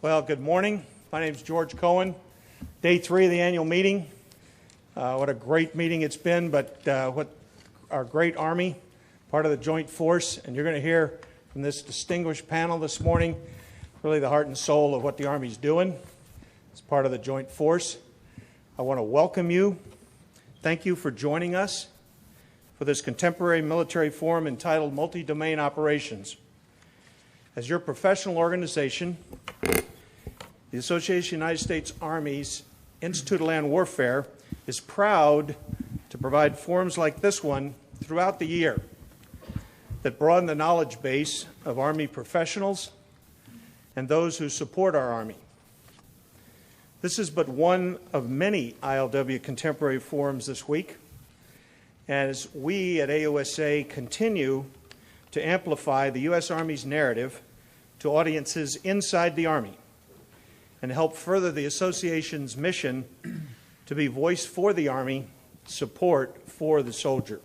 Well, good morning. My name is George Cohen. Day 3 of the annual meeting. What a great meeting it's been, but what our great Army, part of the Joint Force, and you're going to hear from this distinguished panel this morning, really the heart and soul of what the Army's doing. It's part of the Joint Force. I want to welcome you. Thank you for joining us for this contemporary military forum entitled Multi-Domain Operations. As your professional organization, the Association of United States Army's Institute of Land Warfare is proud to provide forums like this one throughout the year that broaden the knowledge base of Army professionals and those who support our Army. This is but one of many ILW contemporary forums this week, as we at AUSA continue to amplify the U.S. Army's narrative to audiences inside the Army and help further the Association's mission to be voice for the Army, support for the soldier.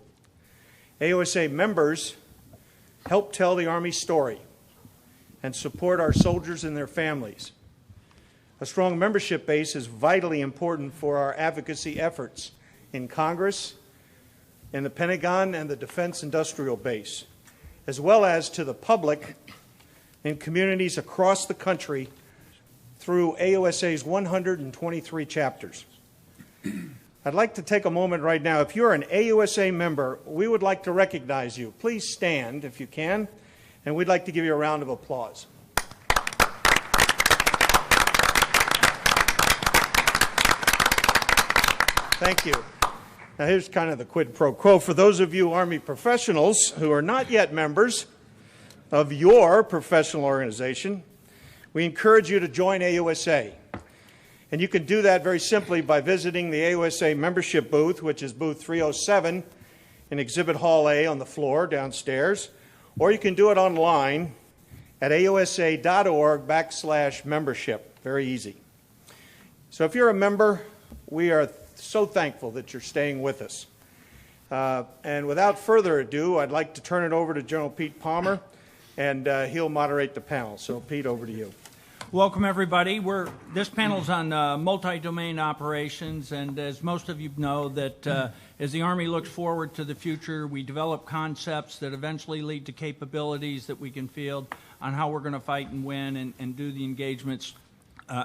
AUSA members help tell the Army story and support our soldiers and their families. A strong membership base is vitally important for our advocacy efforts in Congress, in the Pentagon, and the Defense Industrial Base, as well as to the public in communities across the country through AUSA's 123 chapters. I'd like to take a moment right now. If you're an AUSA member, we would like to recognize you. Please stand if you can, and we'd like to give you a round of applause. Thank you. Now here's kind of the quid pro quo. For those of you Army professionals who are not yet members of your professional organization, we encourage you to join AUSA. And you can do that very simply by visiting the AUSA membership booth, which is booth 307 in Exhibit Hall A on the floor downstairs, or you can do it online at ausa.org/membership. Very easy. So if you're a member, we are so thankful that you're staying with us. And without further ado, I'd like to turn it over to General Pete Palmer, and he'll moderate the panel. So, Pete, over to you. Welcome, everybody. This panel's on multi-domain operations, and as most of you know, that as the Army looks forward to the future, we develop concepts that eventually lead to capabilities that we can field on how we're going to fight and win and do the engagements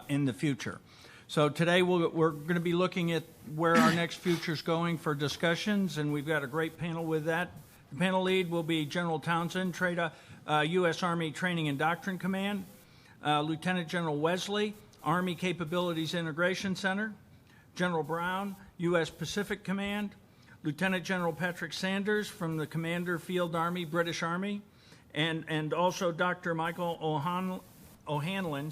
in the future. So today we're going to be looking at where our next future is going for discussions, and we've got a great panel with that. The panel lead will be General Townsend, U.S. Army Training and Doctrine Command, Lieutenant General Wesley, Army Capabilities Integration Center, General Brown, U.S. Pacific Command, Lieutenant General Patrick Sanders from the Commander Field Army, British Army, and also Dr. Michael O'Hanlon,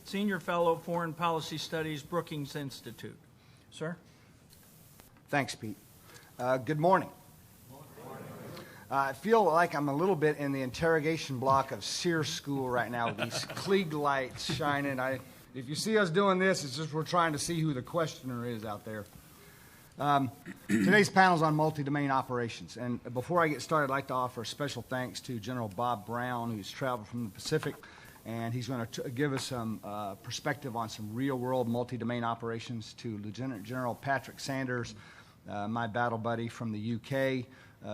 Senior Fellow, Foreign Policy Studies, Brookings Institute. Sir? Thanks, Pete. Good morning. I feel like I'm a little bit in the interrogation block of Sears School right now with these Klieg lights shining. If you see us doing this, it's just we're trying to see who the questioner is out there. Today's panel is on multi-domain operations. And before I get started, I'd like to offer special thanks to General Bob Brown, who's traveled from the Pacific, and he's going to give us some perspective on some real-world multi-domain operations, to Lieutenant General Patrick Sanders, my battle buddy from the UK,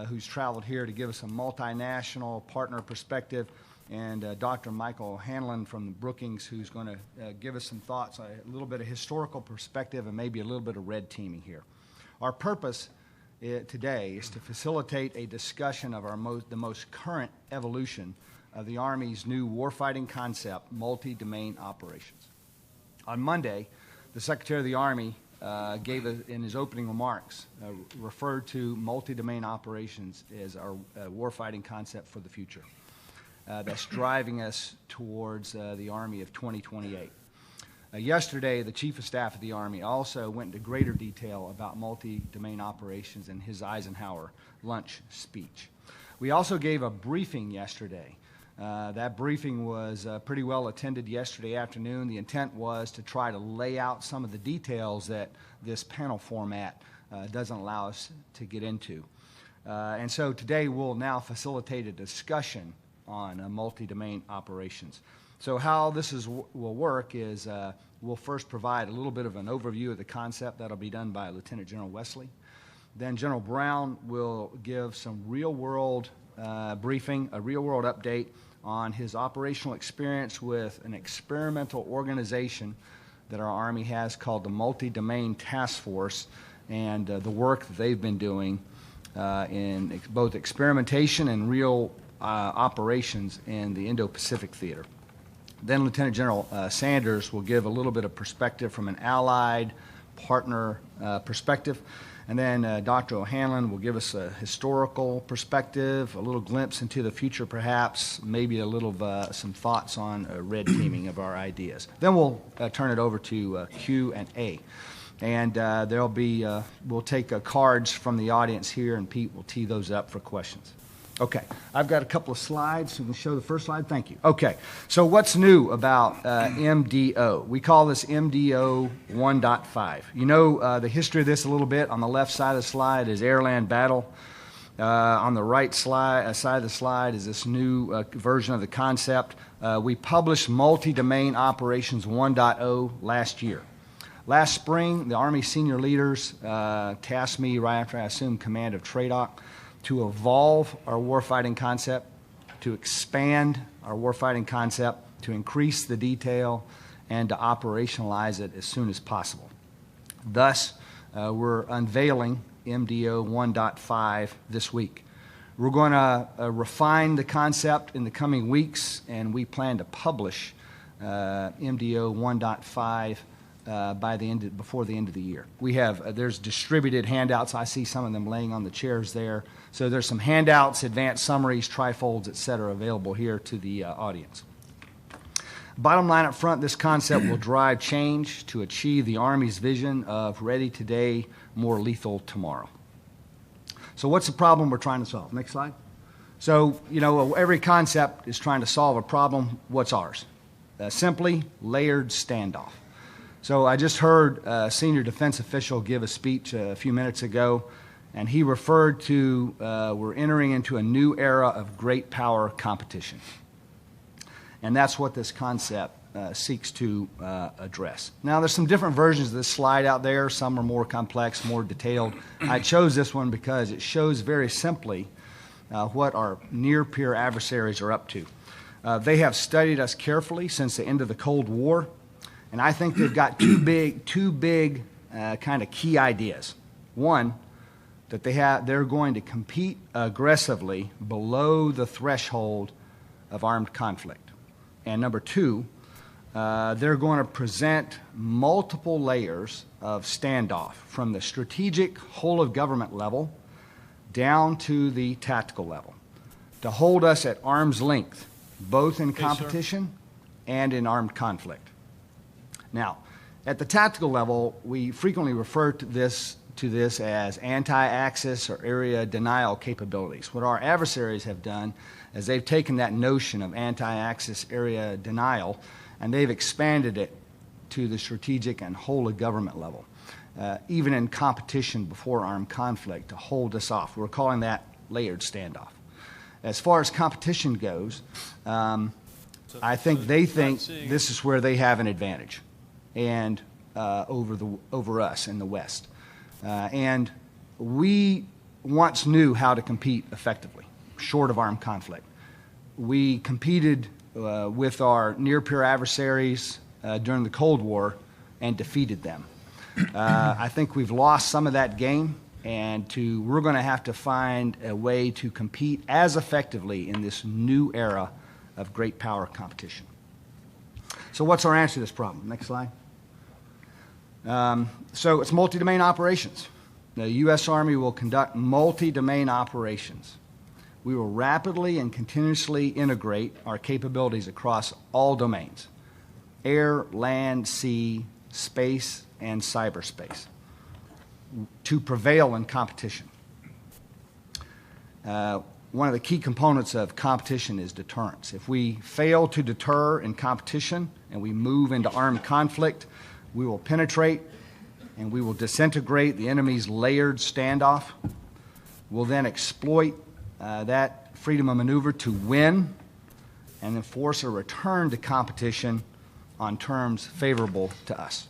who's traveled here to give us a multinational partner perspective, and Dr. Michael O'Hanlon from Brookings, who's going to give us some thoughts, a little bit of historical perspective, and maybe a little bit of red teaming here. Our purpose today is to facilitate a discussion of the most current evolution of the Army's new warfighting concept, multi-domain operations. On Monday, the Secretary of the Army gave in his opening remarks, referred to multi-domain operations as our warfighting concept for the future. That's driving us towards the Army of 2028. Yesterday, the Chief of Staff of the Army also went into greater detail about multi-domain operations in his Eisenhower lunch speech. We also gave a briefing yesterday. That briefing was pretty well attended yesterday afternoon. The intent was to try to lay out some of the details that this panel format doesn't allow us to get into. And so today we'll now facilitate a discussion on multi-domain operations. So how this will work is we'll first provide a little bit of an overview of the concept. That'll be done by Lieutenant General Wesley. Then General Brown will give some real-world briefing, a real-world update on his operational experience with an experimental organization that our Army has called the Multi-Domain Task Force, and the work that they've been doing in both experimentation and real operations in the Indo-Pacific theater. Then Lieutenant General Sanders will give a little bit of perspective from an allied partner perspective. And then Dr. O'Hanlon will give us a historical perspective, a little glimpse into the future perhaps, maybe a little some thoughts on red teaming of our ideas. Then we'll turn it over to Q&A. And there'll be, we'll take cards from the audience here, and Pete will tee those up for questions. Okay, I've got a couple of slides. So we can show the first slide. Thank you. Okay, so what's new about MDO? We call this MDO 1.5. You know the history of this a little bit. On the left side of the slide is air-land battle. On the right side of the slide is this new version of the concept. We published Multi-Domain Operations 1.0 last year. Last spring, the Army senior leaders tasked me right after I assumed command of TRADOC to evolve our warfighting concept, to expand our warfighting concept, to increase the detail, and to operationalize it as soon as possible. Thus, we're unveiling MDO 1.5 this week. We're going to refine the concept in the coming weeks, and we plan to publish MDO 1.5 before the end of the year. We have there's distributed handouts. I see some of them laying on the chairs there. So there's some handouts, advanced summaries, trifolds, etc., available here to the audience. Bottom line up front, this concept will drive change to achieve the Army's vision of ready today, more lethal tomorrow. So what's the problem we're trying to solve? Next slide. So, you know, every concept is trying to solve a problem. What's ours? Simply layered standoff. So I just heard a senior defense official give a speech a few minutes ago, and he referred to we're entering into a new era of great power competition. And that's what this concept seeks to address. Now, there's some different versions of this slide out there. Some are more complex, more detailed. I chose this one because it shows very simply what our near-peer adversaries are up to. They have studied us carefully since the end of the Cold War, and I think they've got two big kind of key ideas. One, that they're going to compete aggressively below the threshold of armed conflict. And number two, they're going to present multiple layers of standoff from the strategic whole-of-government level down to the tactical level to hold us at arm's length, both in competition and in armed conflict. Now, at the tactical level, we frequently refer to this as anti-axis or area denial capabilities. What our adversaries have done is they've taken that notion of anti-axis area denial and they've expanded it to the strategic and whole-of-government level, even in competition before armed conflict, to hold us off. We're calling that layered standoff. As far as competition goes, I think they think this is where they have an advantage and over us in the West. And we once knew how to compete effectively, short of armed conflict. We competed with our near-peer adversaries during the Cold War and defeated them. I think we've lost some of that game, and we're going to have to find a way to compete as effectively in this new era of great power competition. So what's our answer to this problem? Next slide. So it's multi-domain operations. The U.S. Army will conduct multi-domain operations. We will rapidly and continuously integrate our capabilities across all domains: air, land, sea, space, and cyberspace, to prevail in competition. One of the key components of competition is deterrence. If we fail to deter in competition and we move into armed conflict, we will penetrate and we will disintegrate the enemy's layered standoff. We'll then exploit that freedom of maneuver to win, and enforce a return to competition on terms favorable to us.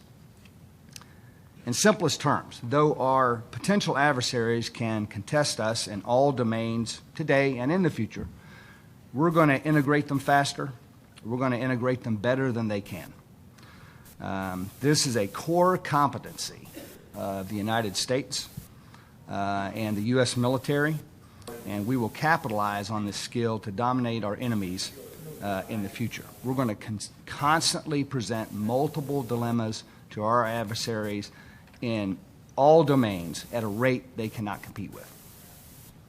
In simplest terms, though our potential adversaries can contest us in all domains today and in the future, we're going to integrate them faster. We're going to integrate them better than they can. This is a core competency of the United States and the U.S. military, and we will capitalize on this skill to dominate our enemies in the future. We're going to constantly present multiple dilemmas to our adversaries in all domains at a rate they cannot compete with.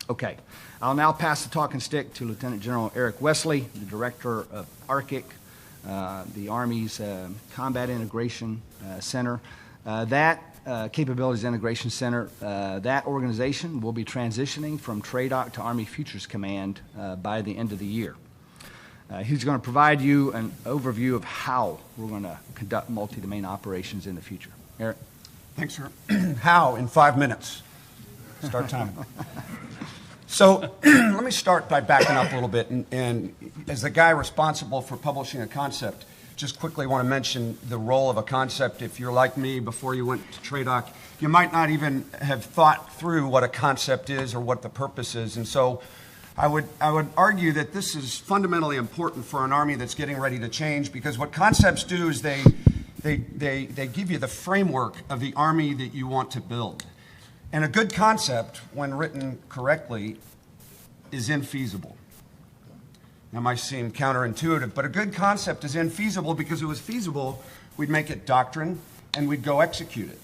Okay, I'll now pass the talking stick to Lieutenant General Eric Wesley, the Director of ARCIC, the Army's Combat Integration Center. That Capabilities Integration Center, that organization will be transitioning from TRADOC to Army Futures Command by the end of the year. He's going to provide you an overview of how we're going to conduct multi-domain operations in the future. Eric? Thanks, sir. How in 5 minutes? Start timing. So let me start by backing up a little bit. And as the guy responsible for publishing a concept, just quickly want to mention the role of a concept. If you're like me, before you went to TRADOC, you might not even have thought through what a concept is or what the purpose is. And so I would argue that this is fundamentally important for an Army that's getting ready to change, because what concepts do is they give you the framework of the Army that you want to build. And a good concept, when written correctly, is infeasible. That might seem counterintuitive, but a good concept is infeasible because if it was feasible, we'd make it doctrine and we'd go execute it.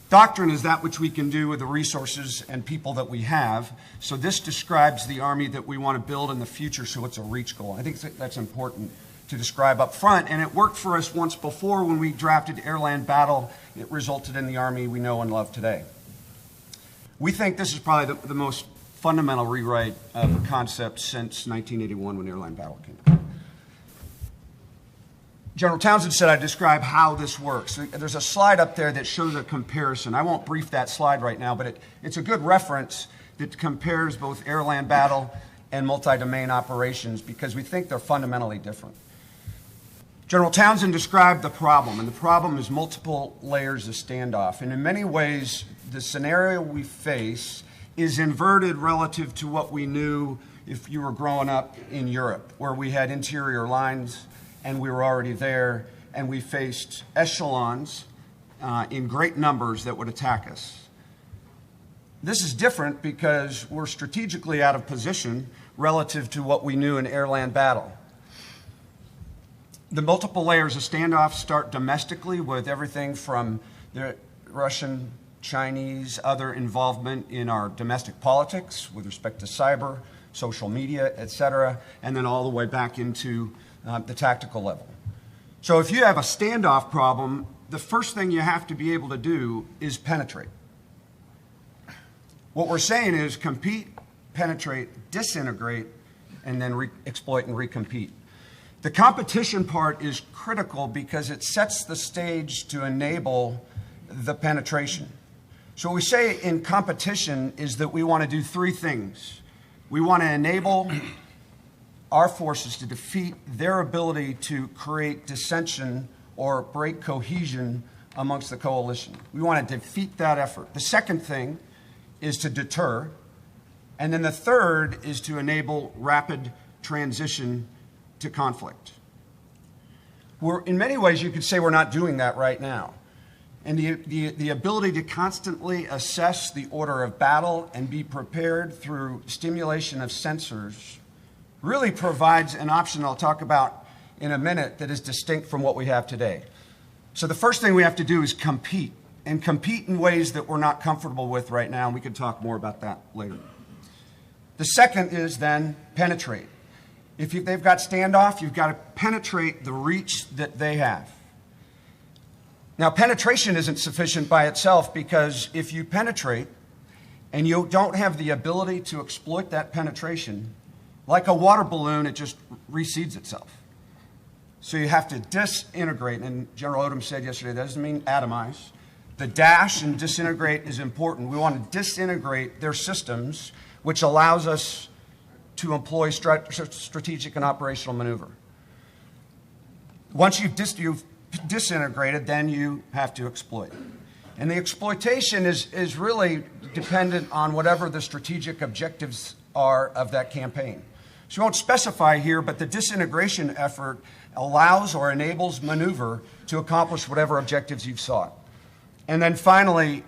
Doctrine is that which we can do with the resources and people that we have. So this describes the Army that we want to build in the future, so it's a reach goal. I think that's important to describe up front, and it worked for us once before when we drafted Air-Land Battle. It resulted in the Army we know and love today. We think this is probably the most fundamental rewrite of a concept since 1981 when Air-Land Battle came out. General Townsend said I'd describe how this works. There's a slide up there that shows a comparison. I won't brief that slide right now, but it's a good reference that compares both Air-Land Battle and multi-domain operations because we think they're fundamentally different. General Townsend described the problem, and the problem is multiple layers of standoff. And in many ways, the scenario we face is inverted relative to what we knew if you were growing up in Europe, where we had interior lines and we were already there, and we faced echelons in great numbers that would attack us. This is different because we're strategically out of position relative to what we knew in Air-Land Battle. The multiple layers of standoff start domestically with everything from the Russian, Chinese, other involvement in our domestic politics with respect to cyber, social media, etc., and then all the way back into the tactical level. So if you have a standoff problem, the first thing you have to be able to do is penetrate. What we're saying is compete, penetrate, disintegrate, and then exploit and recompete. The competition part is critical because it sets the stage to enable the penetration. So what we say in competition is that we want to do three things. We want to enable our forces to defeat their ability to create dissension or break cohesion amongst the coalition. We want to defeat that effort. The second thing is to deter. And then the third is to enable rapid transition to conflict. In many ways, you could say we're not doing that right now. And the ability to constantly assess the order of battle and be prepared through stimulation of sensors really provides an option I'll talk about in a minute that is distinct from what we have today. So the first thing we have to do is compete, and compete in ways that we're not comfortable with right now, and we can talk more about that later. The second is then penetrate. If they've got standoff, you've got to penetrate the reach that they have. Now, penetration isn't sufficient by itself because if you penetrate and you don't have the ability to exploit that penetration, like a water balloon, it just reseeds itself. So you have to disintegrate, and General Odom said yesterday, that doesn't mean atomize. The dash and disintegrate is important. We want to disintegrate their systems, which allows us to employ strategic and operational maneuver. Once you've disintegrated, then you have to exploit. And the exploitation is really dependent on whatever the strategic objectives are of that campaign. So we won't specify here, but the disintegration effort allows or enables maneuver to accomplish whatever objectives you've sought. And then finally,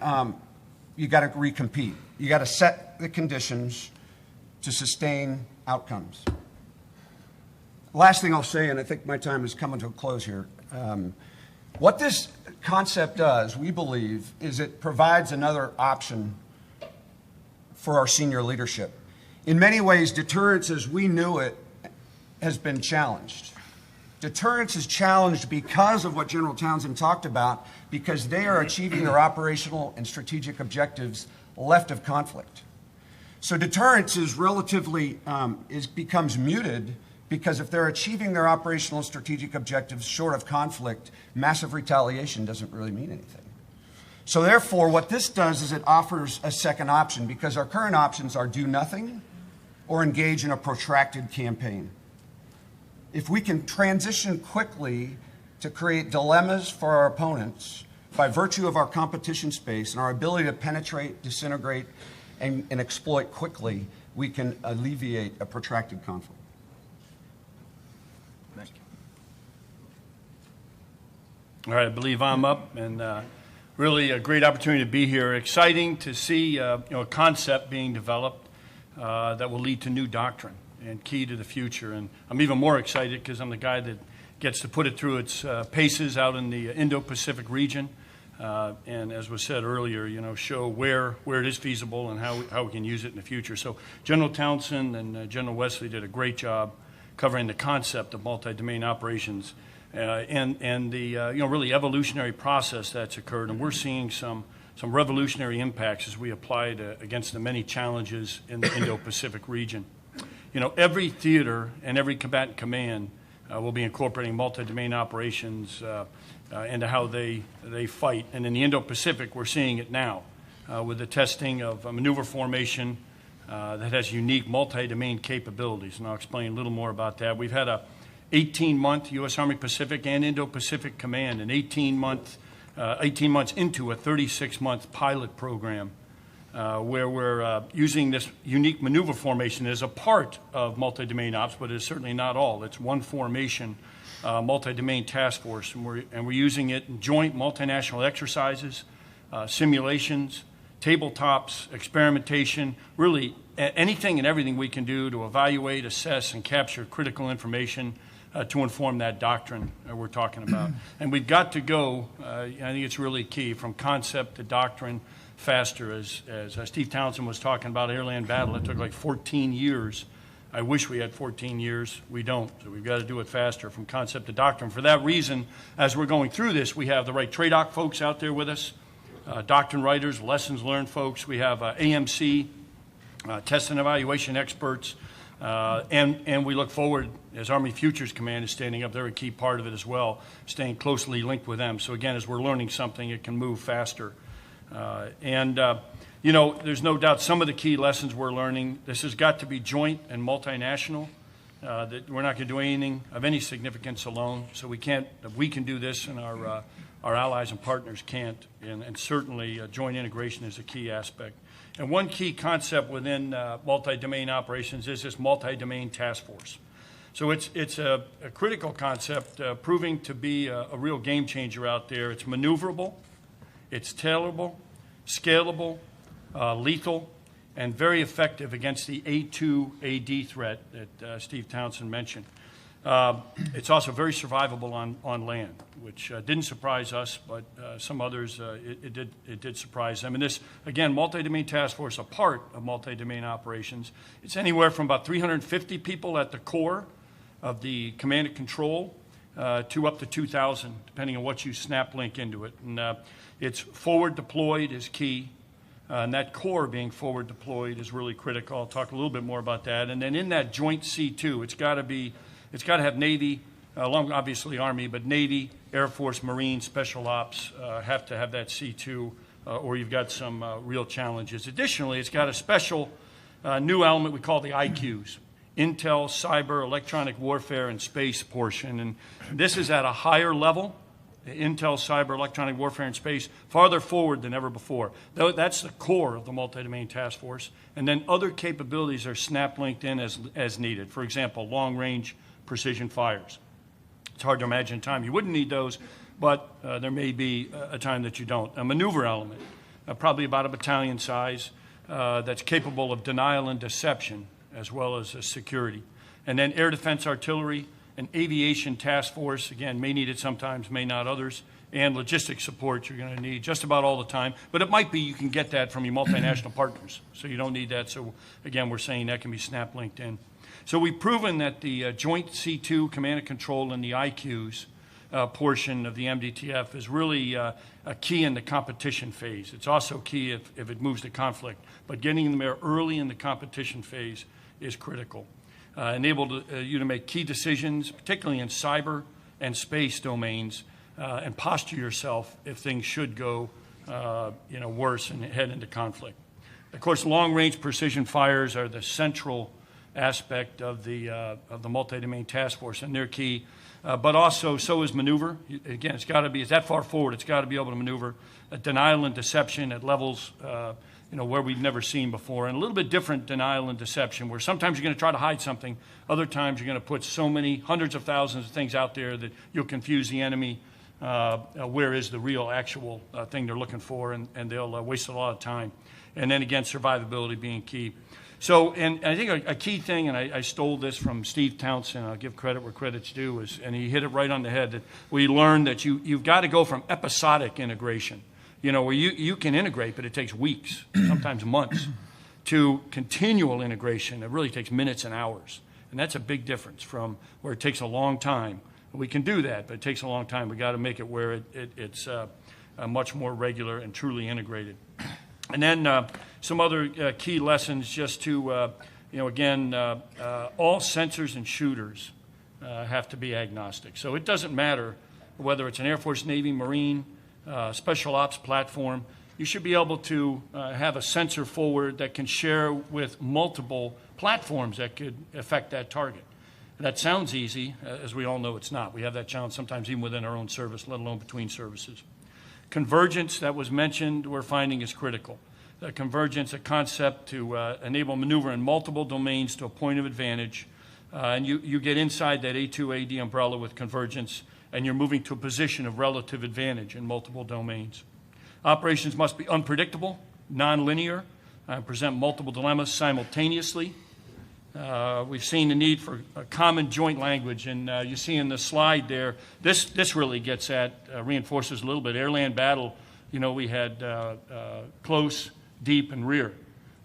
you got to recompete. You got to set the conditions to sustain outcomes. Last thing I'll say, and I think my time is coming to a close here. What this concept does, we believe, is it provides another option for our senior leadership. In many ways, deterrence as we knew it has been challenged. Deterrence is challenged because of what General Townsend talked about, because they are achieving their operational and strategic objectives left of conflict. So deterrence is relatively, becomes muted because if they're achieving their operational and strategic objectives short of conflict, massive retaliation doesn't really mean anything. So therefore, what this does is it offers a second option, because our current options are do nothing or engage in a protracted campaign. If we can transition quickly to create dilemmas for our opponents by virtue of our competition space and our ability to penetrate, disintegrate, and exploit quickly, we can alleviate a protracted conflict. Thank you. All right, I believe I'm up, and really a great opportunity to be here. Exciting to see a concept being developed that will lead to new doctrine and key to the future. And I'm even more excited because I'm the guy that gets to put it through its paces out in the Indo-Pacific region. And as was said earlier, show where it is feasible and how we can use it in the future. So General Townsend and General Wesley did a great job covering the concept of multi-domain operations and the really evolutionary process that's occurred. And we're seeing some revolutionary impacts as we apply it against the many challenges in the Indo-Pacific region. Every theater and every combatant command will be incorporating multi-domain operations into how they fight. And in the Indo-Pacific, we're seeing it now with the testing of a maneuver formation that has unique multi-domain capabilities. And I'll explain a little more about that. We've had a 18-month U.S. Army Pacific and Indo-Pacific Command, an 18 months into a 36-month pilot program where we're using this unique maneuver formation as a part of multi-domain ops, but it's certainly not all. It's one formation, multi-domain task force, and we're using it in joint multinational exercises, simulations, tabletops, experimentation, really anything and everything we can do to evaluate, assess, and capture critical information to inform that doctrine we're talking about. And we've got to go, I think it's really key, from concept to doctrine faster. As Steve Townsend was talking about airland battle, it took like 14 years. I wish we had 14 years. We don't. So we've got to do it faster from concept to doctrine. For that reason, as we're going through this, we have the right TRADOC folks out there with us, doctrine writers, lessons learned folks. We have AMC, test and evaluation experts, and we look forward, as Army Futures Command is standing up, they're a key part of it as well, staying closely linked with them. So again, as we're learning something, it can move faster. There's no doubt some of the key lessons we're learning, this has got to be joint and multinational, that we're not going to do anything of any significance alone. So we can do this, and our allies and partners can't. And certainly joint integration is a key aspect. And one key concept within multi-domain operations is this multi-domain task force. So it's a critical concept, proving to be a real game changer out there. It's maneuverable, it's tailorable, scalable, lethal, and very effective against the A2AD threat that Steve Townsend mentioned. It's also very survivable on land, which didn't surprise us, but some others, it did surprise them. And this, again, multi-domain task force, a part of multi-domain operations. It's anywhere from about 350 people at the core of the command and control to up to 2,000, depending on what you snap link into it. And it's forward deployed is key. And that core being forward deployed is really critical. I'll talk a little bit more about that. And then in that joint C2, it's got to have Navy, along obviously Army, but Navy, Air Force, Marine, Special Ops have to have that C2, or you've got some real challenges. Additionally, it's got a special new element we call the IQs. intel, cyber, electronic warfare, and space portion. And this is at a higher level, the intel, cyber, electronic warfare, and space, farther forward than ever before. Though that's the core of the multi-domain task force. And then other capabilities are snap linked in as needed. For example, long-range precision fires. It's hard to imagine a time you wouldn't need those, but there may be a time that you don't. A maneuver element, probably about a battalion size, that's capable of denial and deception, as well as security. And then air defense artillery, an aviation task force, again, may need it sometimes, may not others, and logistics support you're going to need just about all the time. But it might be you can get that from your multinational partners, so you don't need that. So again, we're saying that can be snap linked in. So we've proven that the Joint C2 command and control and the IQs portion of the MDTF is really a key in the competition phase. It's also key if it moves to conflict. But getting them there early in the competition phase is critical. Enabled you to make key decisions, particularly in cyber and space domains, and posture yourself if things should go worse and head into conflict. Of course, long-range precision fires are the central aspect of the multi-domain task force, and they're key. But also, so is maneuver. Again, it's that far forward, it's got to be able to maneuver. Denial and deception at levels where we've never seen before, and a little bit different denial and deception, where sometimes you're going to try to hide something, other times you're going to put so many hundreds of thousands of things out there that you'll confuse the enemy. Where is the real, actual thing they're looking for, and they'll waste a lot of time. And then again, survivability being key. So, and I think a key thing, and I stole this from Steve Townsend, I'll give credit where credit's due, and he hit it right on the head, that we learned that you've got to go from episodic integration, where you can integrate, but it takes weeks, sometimes months, to continual integration. It really takes minutes and hours. And that's a big difference from where it takes a long time. We can do that, but it takes a long time. We've got to make it where it's much more regular and truly integrated. And then some other key lessons just to, again, all sensors and shooters have to be agnostic. So it doesn't matter whether it's an Air Force, Navy, Marine, special ops platform. You should be able to have a sensor forward that can share with multiple platforms that could affect that target. That sounds easy. As we all know, it's not. We have that challenge sometimes even within our own service, let alone between services. Convergence, that was mentioned, we're finding is critical. Convergence, a concept to enable maneuver in multiple domains to a point of advantage. And you get inside that A2AD umbrella with convergence, and you're moving to a position of relative advantage in multiple domains. Operations must be unpredictable, nonlinear, present multiple dilemmas simultaneously. We've seen the need for a common joint language, and you see in the slide there, this really gets at, reinforces a little bit. Air-land battle, we had close, deep, and rear.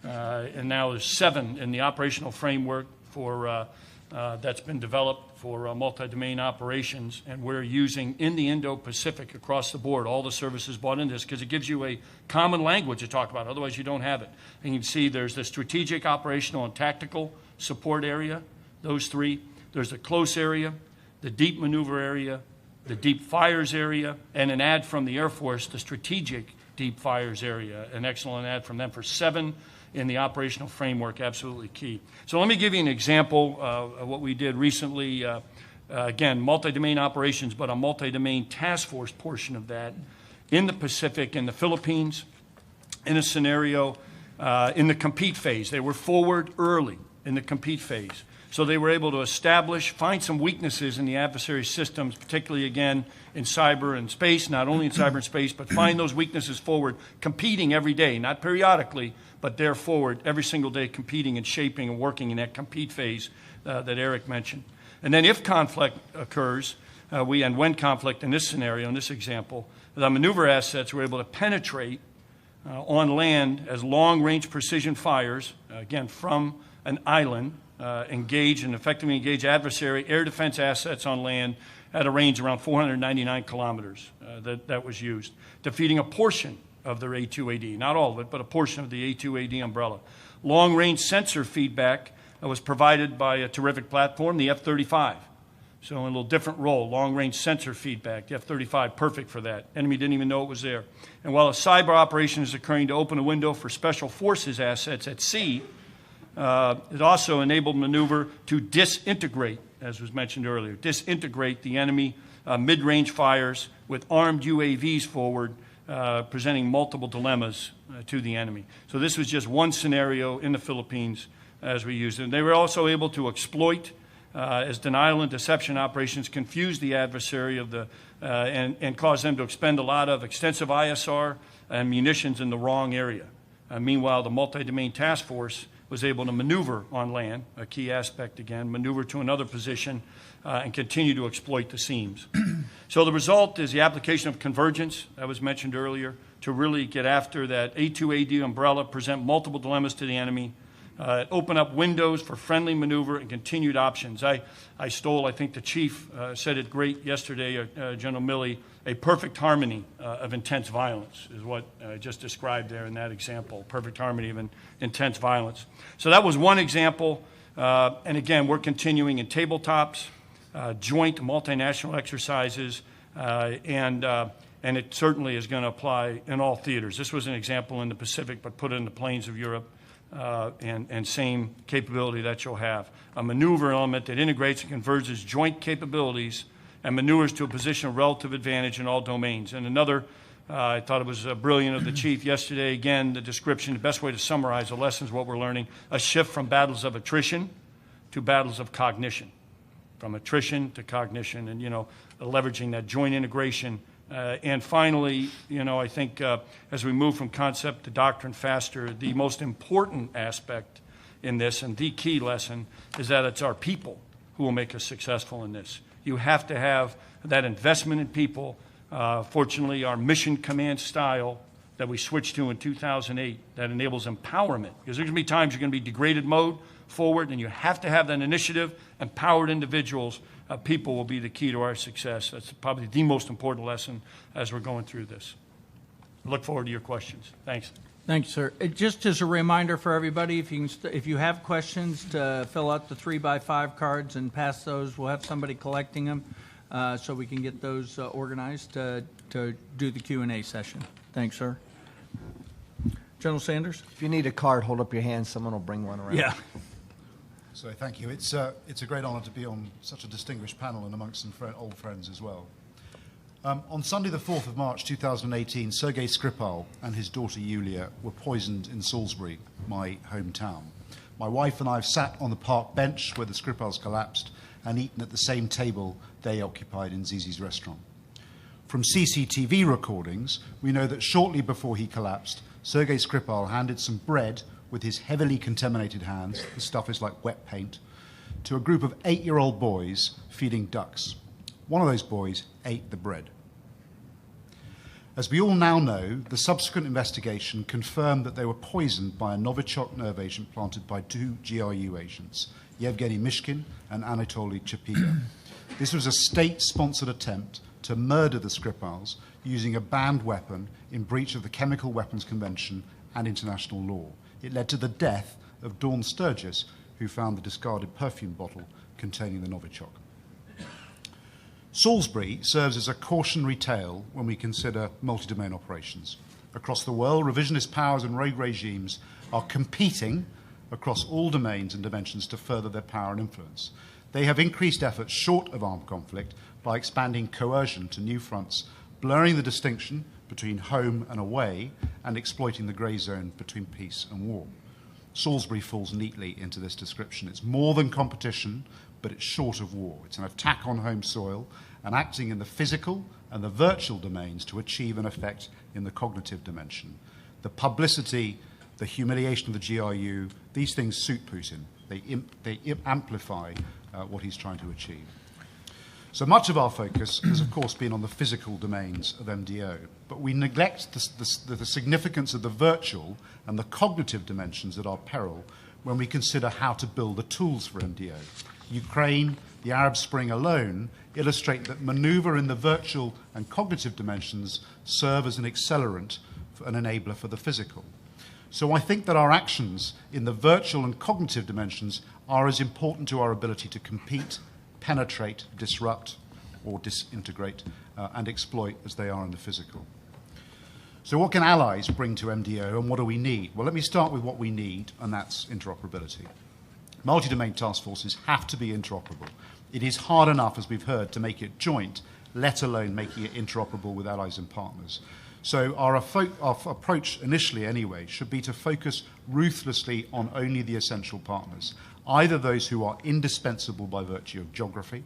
And now there's 7 in the operational framework for that's been developed for multi-domain operations, and we're using in the Indo-Pacific across the board. All the services bought into this because it gives you a common language to talk about. Otherwise, you don't have it. And you can see there's the strategic, operational, and tactical support area, those 3. There's the close area, the deep maneuver area, the deep fires area, and an ad from the Air Force, the strategic deep fires area. An excellent ad from them for 7 in the operational framework, absolutely key. So let me give you an example of what we did recently. Again, multi-domain operations, but a multi-domain task force portion of that in the Pacific, in the Philippines, in a scenario in the compete phase. They were forward early in the compete phase. So they were able to find some weaknesses in the adversary systems, particularly, again, in cyber and space, not only in cyber and space, but find those weaknesses forward, competing every day, not periodically, but they're forward every single day, competing and shaping and working in that compete phase that Eric mentioned. And then if conflict occurs, and when conflict in this scenario, in this example, the maneuver assets were able to penetrate on land as long-range precision fires, again, from an island, engage and effectively engage adversary air defense assets on land at a range around 499 kilometers that was used, defeating a portion of their A2AD, not all of it, but a portion of the A2AD umbrella. Long-range sensor feedback was provided by a terrific platform, the F-35. So in a little different role, long-range sensor feedback, the F-35, perfect for that. Enemy didn't even know it was there. And while a cyber operation is occurring to open a window for special forces assets at sea, it also enabled maneuver to disintegrate, as was mentioned earlier, disintegrate the enemy mid-range fires with armed UAVs forward, presenting multiple dilemmas to the enemy. So this was just one scenario in the Philippines as we used it. And they were also able to exploit, as denial and deception operations confuse the adversary of the, and cause them to expend a lot of extensive ISR and munitions in the wrong area. Meanwhile, the multi-domain task force was able to maneuver on land, a key aspect again, maneuver to another position, and continue to exploit the seams. So the result is the application of convergence, that was mentioned earlier, to really get after that A2AD umbrella, present multiple dilemmas to the enemy, open up windows for friendly maneuver and continued options. I think the chief said it great yesterday, General Milley, a perfect harmony of intense violence is what I just described there in that example, perfect harmony of intense violence. So that was one example. And again, we're continuing in tabletops, joint multinational exercises, and it certainly is going to apply in all theaters. This was an example in the Pacific, but put it in the plains of Europe. And same capability that you'll have. A maneuver element that integrates and converges joint capabilities and maneuvers to a position of relative advantage in all domains. And another, I thought it was brilliant of the chief yesterday, again, the description, the best way to summarize the lessons, what we're learning, a shift from battles of attrition to battles of cognition. From attrition to cognition and, leveraging that joint integration. And finally, I think as we move from concept to doctrine faster, the most important aspect in this and the key lesson is that it's our people who will make us successful in this. You have to have that investment in people. Fortunately, our mission command style that we switched to in 2008 that enables empowerment, because there's going to be times you're going to be degraded mode forward, and you have to have that initiative, empowered individuals. People will be the key to our success. That's probably the most important lesson as we're going through this. I look forward to your questions. Thanks. Thanks, sir. Just as a reminder for everybody, if you have questions, to fill out the 3x5 cards and pass those. We'll have somebody collecting them so we can get those organized to do the Q&A session. Thanks, sir. General Sanders? If you need a card, hold up your hand. Someone will bring one around. Yeah. So thank you. It's a great honour to be on such a distinguished panel and amongst some old friends as well. On Sunday the 4th of March 2018, Sergei Skripal and his daughter Yulia were poisoned in Salisbury, my hometown. My wife and I have sat on the park bench where the Skripals collapsed and eaten at the same table they occupied in Zizi's restaurant. From CCTV recordings, we know that shortly before he collapsed, Sergei Skripal handed some bread with his heavily contaminated hands, the stuff is like wet paint, to a group of 8-year-old boys feeding ducks. One of those boys ate the bread. As we all now know, the subsequent investigation confirmed that they were poisoned by a Novichok nerve agent planted by 2 GRU agents, Yevgeny Mishkin and Anatoly Chapiga. This was a state-sponsored attempt to murder the Skripals using a banned weapon in breach of the Chemical Weapons Convention and international law. It led to the death of Dawn Sturgis, who found the discarded perfume bottle containing the Novichok. Salisbury serves as a cautionary tale when we consider multi-domain operations. Across the world, revisionist powers and rogue regimes are competing across all domains and dimensions to further their power and influence. They have increased efforts short of armed conflict by expanding coercion to new fronts, blurring the distinction between home and away, and exploiting the grey zone between peace and war. Salisbury falls neatly into this description. It's more than competition, but it's short of war. It's an attack on home soil and acting in the physical and the virtual domains to achieve an effect in the cognitive dimension. The publicity, the humiliation of the GRU, these things suit Putin. They amplify what he's trying to achieve. So much of our focus has, of course, been on the physical domains of MDO, but we neglect the significance of the virtual and the cognitive dimensions at our peril when we consider how to build the tools for MDO. Ukraine, the Arab Spring alone illustrate that maneuver in the virtual and cognitive dimensions serve as an accelerant, an enabler for the physical. So I think that our actions in the virtual and cognitive dimensions are as important to our ability to compete, penetrate, disrupt, or disintegrate and exploit as they are in the physical. So what can allies bring to MDO, and what do we need? Well, let me start with what we need, and that's interoperability. Multi-domain task forces have to be interoperable. It is hard enough, as we've heard, to make it joint, let alone making it interoperable with allies and partners. So our approach, initially anyway, should be to focus ruthlessly on only the essential partners, either those who are indispensable by virtue of geography,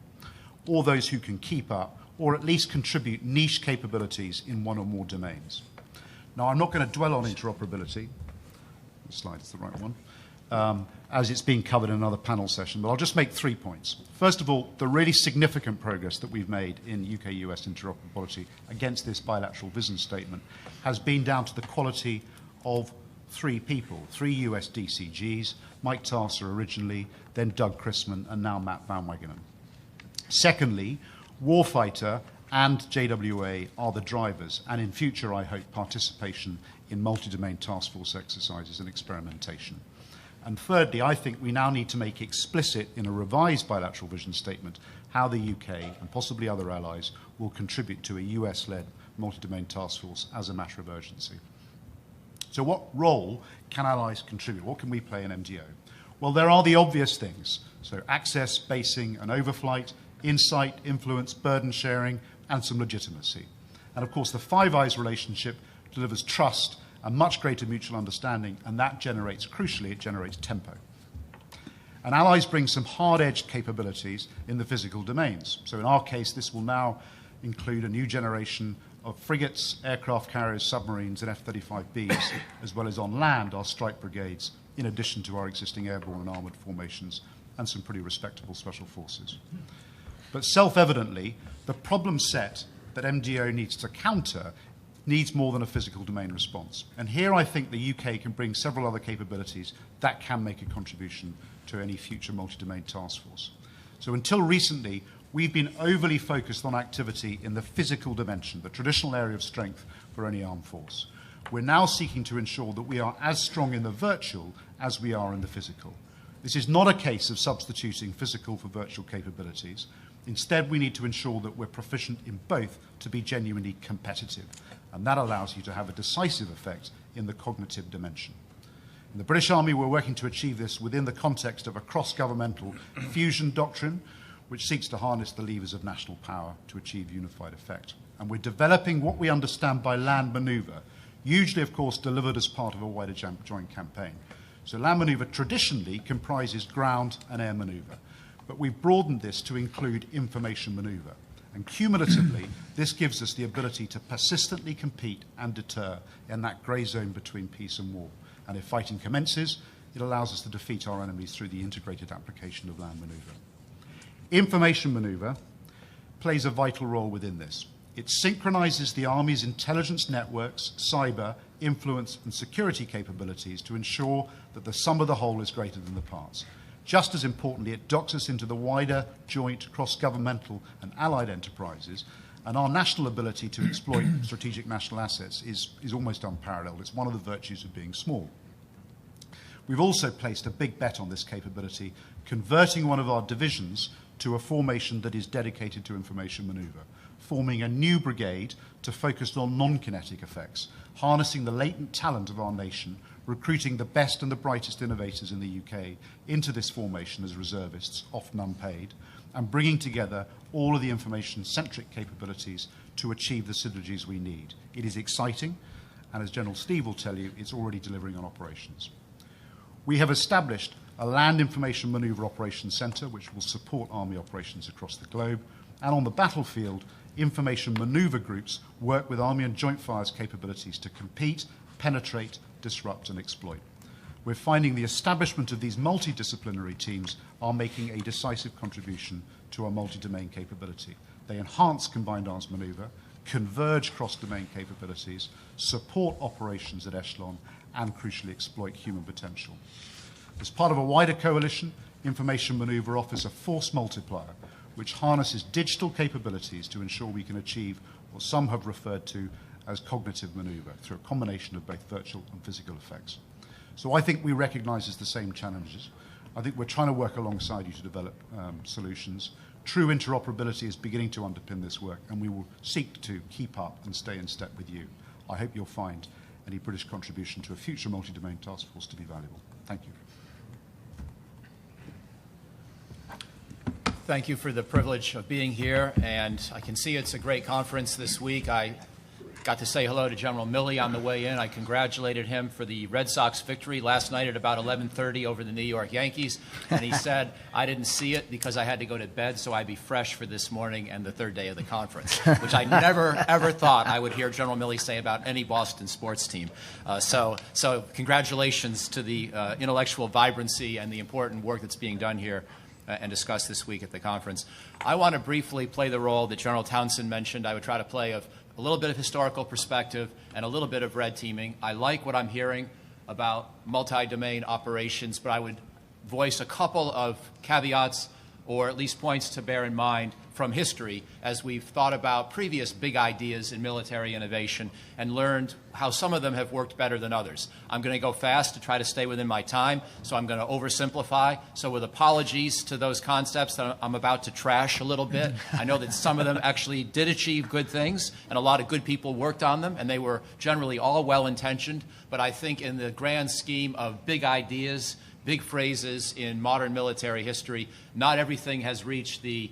or those who can keep up, or at least contribute niche capabilities in one or more domains. Now, I'm not going to dwell on interoperability. The slide is the right one. As it's being covered in another panel session, but I'll just make 3 points. First of all, the really significant progress that we've made in UK-US interoperability against this bilateral vision statement has been down to the quality of 3 people, 3 US DCGs, Mike Tarser originally, then Doug Chrisman, and now Matt Van Wagenen. Secondly, Warfighter and JWA are the drivers, and in future, I hope, participation in multi-domain task force exercises and experimentation. And thirdly, I think we now need to make explicit in a revised bilateral vision statement how the UK and possibly other allies will contribute to a US-led multi-domain task force as a matter of urgency. So what role can allies contribute? What can we play in MDO? Well, there are the obvious things. So access, basing and overflight, insight, influence, burden sharing, and some legitimacy. And of course, the Five Eyes relationship delivers trust and much greater mutual understanding, and that generates, crucially, it generates tempo. And allies bring some hard-edged capabilities in the physical domains. So in our case, this will now include a new generation of frigates, aircraft carriers, submarines, and F-35Bs, as well as on land, our strike brigades, in addition to our existing airborne and armoured formations, and some pretty respectable special forces. But self-evidently, the problem set that MDO needs to counter needs more than a physical domain response. And here I think the UK can bring several other capabilities that can make a contribution to any future multi-domain task force. So until recently, we've been overly focused on activity in the physical dimension, the traditional area of strength for any armed force. We're now seeking to ensure that we are as strong in the virtual as we are in the physical. This is not a case of substituting physical for virtual capabilities. Instead, we need to ensure that we're proficient in both to be genuinely competitive. And that allows you to have a decisive effect in the cognitive dimension. In the British Army, we're working to achieve this within the context of a cross-governmental fusion doctrine, which seeks to harness the levers of national power to achieve unified effect. And we're developing what we understand by land manoeuvre, usually, of course, delivered as part of a wider joint campaign. So land manoeuvre traditionally comprises ground and air manoeuvre, but we've broadened this to include information manoeuvre. And cumulatively, this gives us the ability to persistently compete and deter in that grey zone between peace and war. And if fighting commences, it allows us to defeat our enemies through the integrated application of land manoeuvre. Information manoeuvre plays a vital role within this. It synchronizes the Army's intelligence networks, cyber, influence and security capabilities to ensure that the sum of the whole is greater than the parts. Just as importantly, it docks us into the wider, joint, cross-governmental and allied enterprises, and our national ability to exploit strategic national assets is almost unparalleled. It's one of the virtues of being small. We've also placed a big bet on this capability, converting one of our divisions to a formation that is dedicated to information manoeuvre, forming a new brigade to focus on non-kinetic effects, harnessing the latent talent of our nation, recruiting the best and the brightest innovators in the UK into this formation as reservists, often unpaid, and bringing together all of the information-centric capabilities to achieve the synergies we need. It is exciting, and as General Steve will tell you, it's already delivering on operations. We have established a Land Information Manoeuvre Operations Centre, which will support Army operations across the globe, and on the battlefield, information manoeuvre groups work with Army and Joint Fires capabilities to compete, penetrate, disrupt and exploit. We're finding the establishment of these multidisciplinary teams are making a decisive contribution to our multi-domain capability. They enhance combined arms manoeuvre, converge cross-domain capabilities, support operations at echelon, and crucially exploit human potential. As part of a wider coalition, information manoeuvre offers a force multiplier which harnesses digital capabilities to ensure we can achieve what some have referred to as cognitive manoeuvre through a combination of both virtual and physical effects. So I think we recognise the same challenges. I think we're trying to work alongside you to develop solutions. True interoperability is beginning to underpin this work, and we will seek to keep up and stay in step with you. I hope you'll find any British contribution to a future multi-domain task force to be valuable. Thank you. Thank you for the privilege of being here, and I can see it's a great conference this week. I got to say hello to General Milley on the way in. I congratulated him for the Red Sox victory last night at about 11:30 over the New York Yankees, and he said, I didn't see it because I had to go to bed so I'd be fresh for this morning and the third day of the conference, which I never, ever thought I would hear General Milley say about any Boston sports team. So congratulations to the intellectual vibrancy and the important work that's being done here and discussed this week at the conference. I want to briefly play the role that General Townsend mentioned. I would try to play of a little bit of historical perspective and a little bit of red teaming. I like what I'm hearing about multi-domain operations, but I would voice a couple of caveats or at least points to bear in mind from history as we've thought about previous big ideas in military innovation and learned how some of them have worked better than others. I'm going to go fast to try to stay within my time, so I'm going to oversimplify. So with apologies to those concepts that I'm about to trash a little bit, I know that some of them actually did achieve good things, and a lot of good people worked on them, and they were generally all well-intentioned. But I think in the grand scheme of big ideas, big phrases in modern military history, not everything has reached the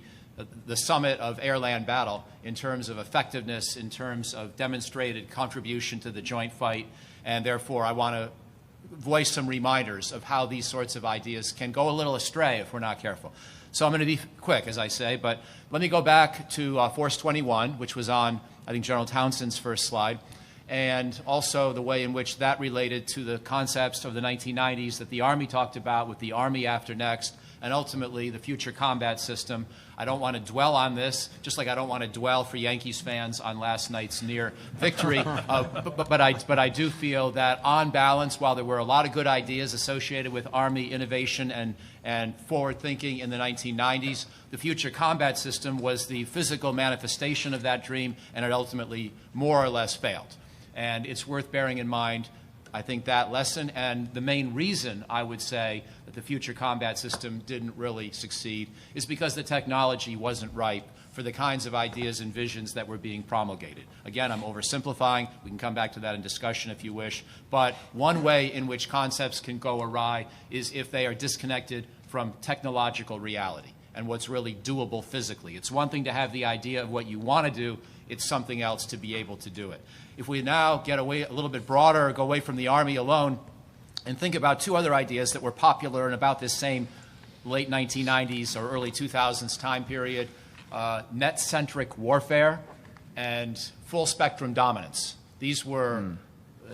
summit of air-land battle in terms of effectiveness, in terms of demonstrated contribution to the joint fight, and therefore I want to voice some reminders of how these sorts of ideas can go a little astray if we're not careful. So I'm going to be quick, as I say, but let me go back to Force 21, which was on, I think, General Townsend's first slide, and also the way in which that related to the concepts of the 1990s that the Army talked about with the Army After Next, and ultimately the future combat system. I don't want to dwell on this, just like I don't want to dwell for Yankees fans on last night's near victory. But I do feel that on balance, while there were a lot of good ideas associated with Army innovation and forward thinking in the 1990s, the future combat system was the physical manifestation of that dream, and it ultimately more or less failed. And it's worth bearing in mind, I think, that lesson. And the main reason I would say that the future combat system didn't really succeed is because the technology wasn't ripe for the kinds of ideas and visions that were being promulgated. Again, I'm oversimplifying. We can come back to that in discussion if you wish. But one way in which concepts can go awry is if they are disconnected from technological reality and what's really doable physically. It's one thing to have the idea of what you want to do. It's something else to be able to do it. If we now get away a little bit broader, go away from the Army alone, and think about two other ideas that were popular in about this same late 1990s or early 2000s time period, net-centric warfare and full-spectrum dominance. These were,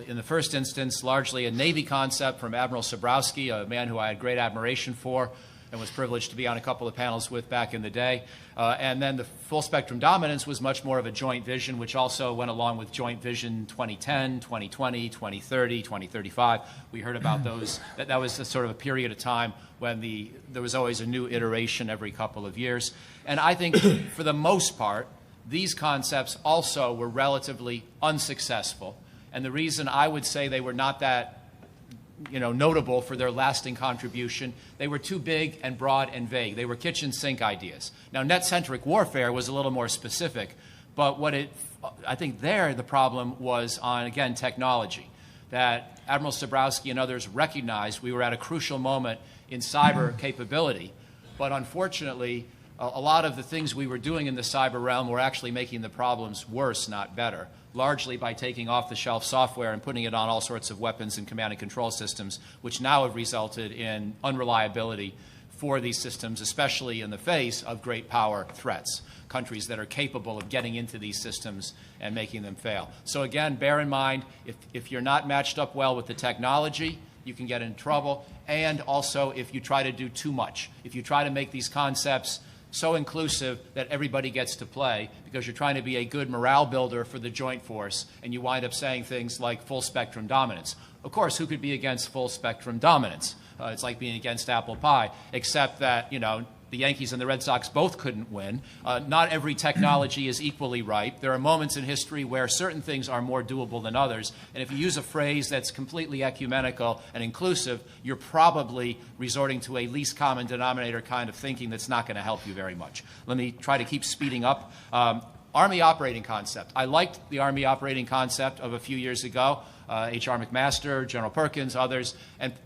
in the first instance, largely a Navy concept from Admiral Sabrowski, a man who I had great admiration for and was privileged to be on a couple of panels with back in the day. And then the full-spectrum dominance was much more of a joint vision, which also went along with Joint Vision 2010, 2020, 2030, 2035. We heard about those. That was a sort of a period of time when there was always a new iteration every couple of years. And I think, for the most part, these concepts also were relatively unsuccessful. And the reason I would say they were not that notable for their lasting contribution, they were too big and broad and vague. They were kitchen sink ideas. Now, net-centric warfare was a little more specific, but I think the problem was on, again, technology, that Admiral Sabrowski and others recognized we were at a crucial moment in cyber capability, but unfortunately, a lot of the things we were doing in the cyber realm were actually making the problems worse, not better, largely by taking off-the-shelf software and putting it on all sorts of weapons and command and control systems, which now have resulted in unreliability for these systems, especially in the face of great power threats, countries that are capable of getting into these systems and making them fail. So again, bear in mind, if you're not matched up well with the technology, you can get in trouble, and also if you try to do too much. If you try to make these concepts so inclusive that everybody gets to play because you're trying to be a good morale builder for the joint force, and you wind up saying things like full spectrum dominance. Of course, who could be against full spectrum dominance? It's like being against apple pie, except that, the Yankees and the Red Sox both couldn't win. Not every technology is equally ripe. There are moments in history where certain things are more doable than others. And if you use a phrase that's completely ecumenical and inclusive, you're probably resorting to a least common denominator kind of thinking that's not going to help you very much. Let me try to keep speeding up. Army operating concept. I liked the Army operating concept of a few years ago. H.R. McMaster, General Perkins, others.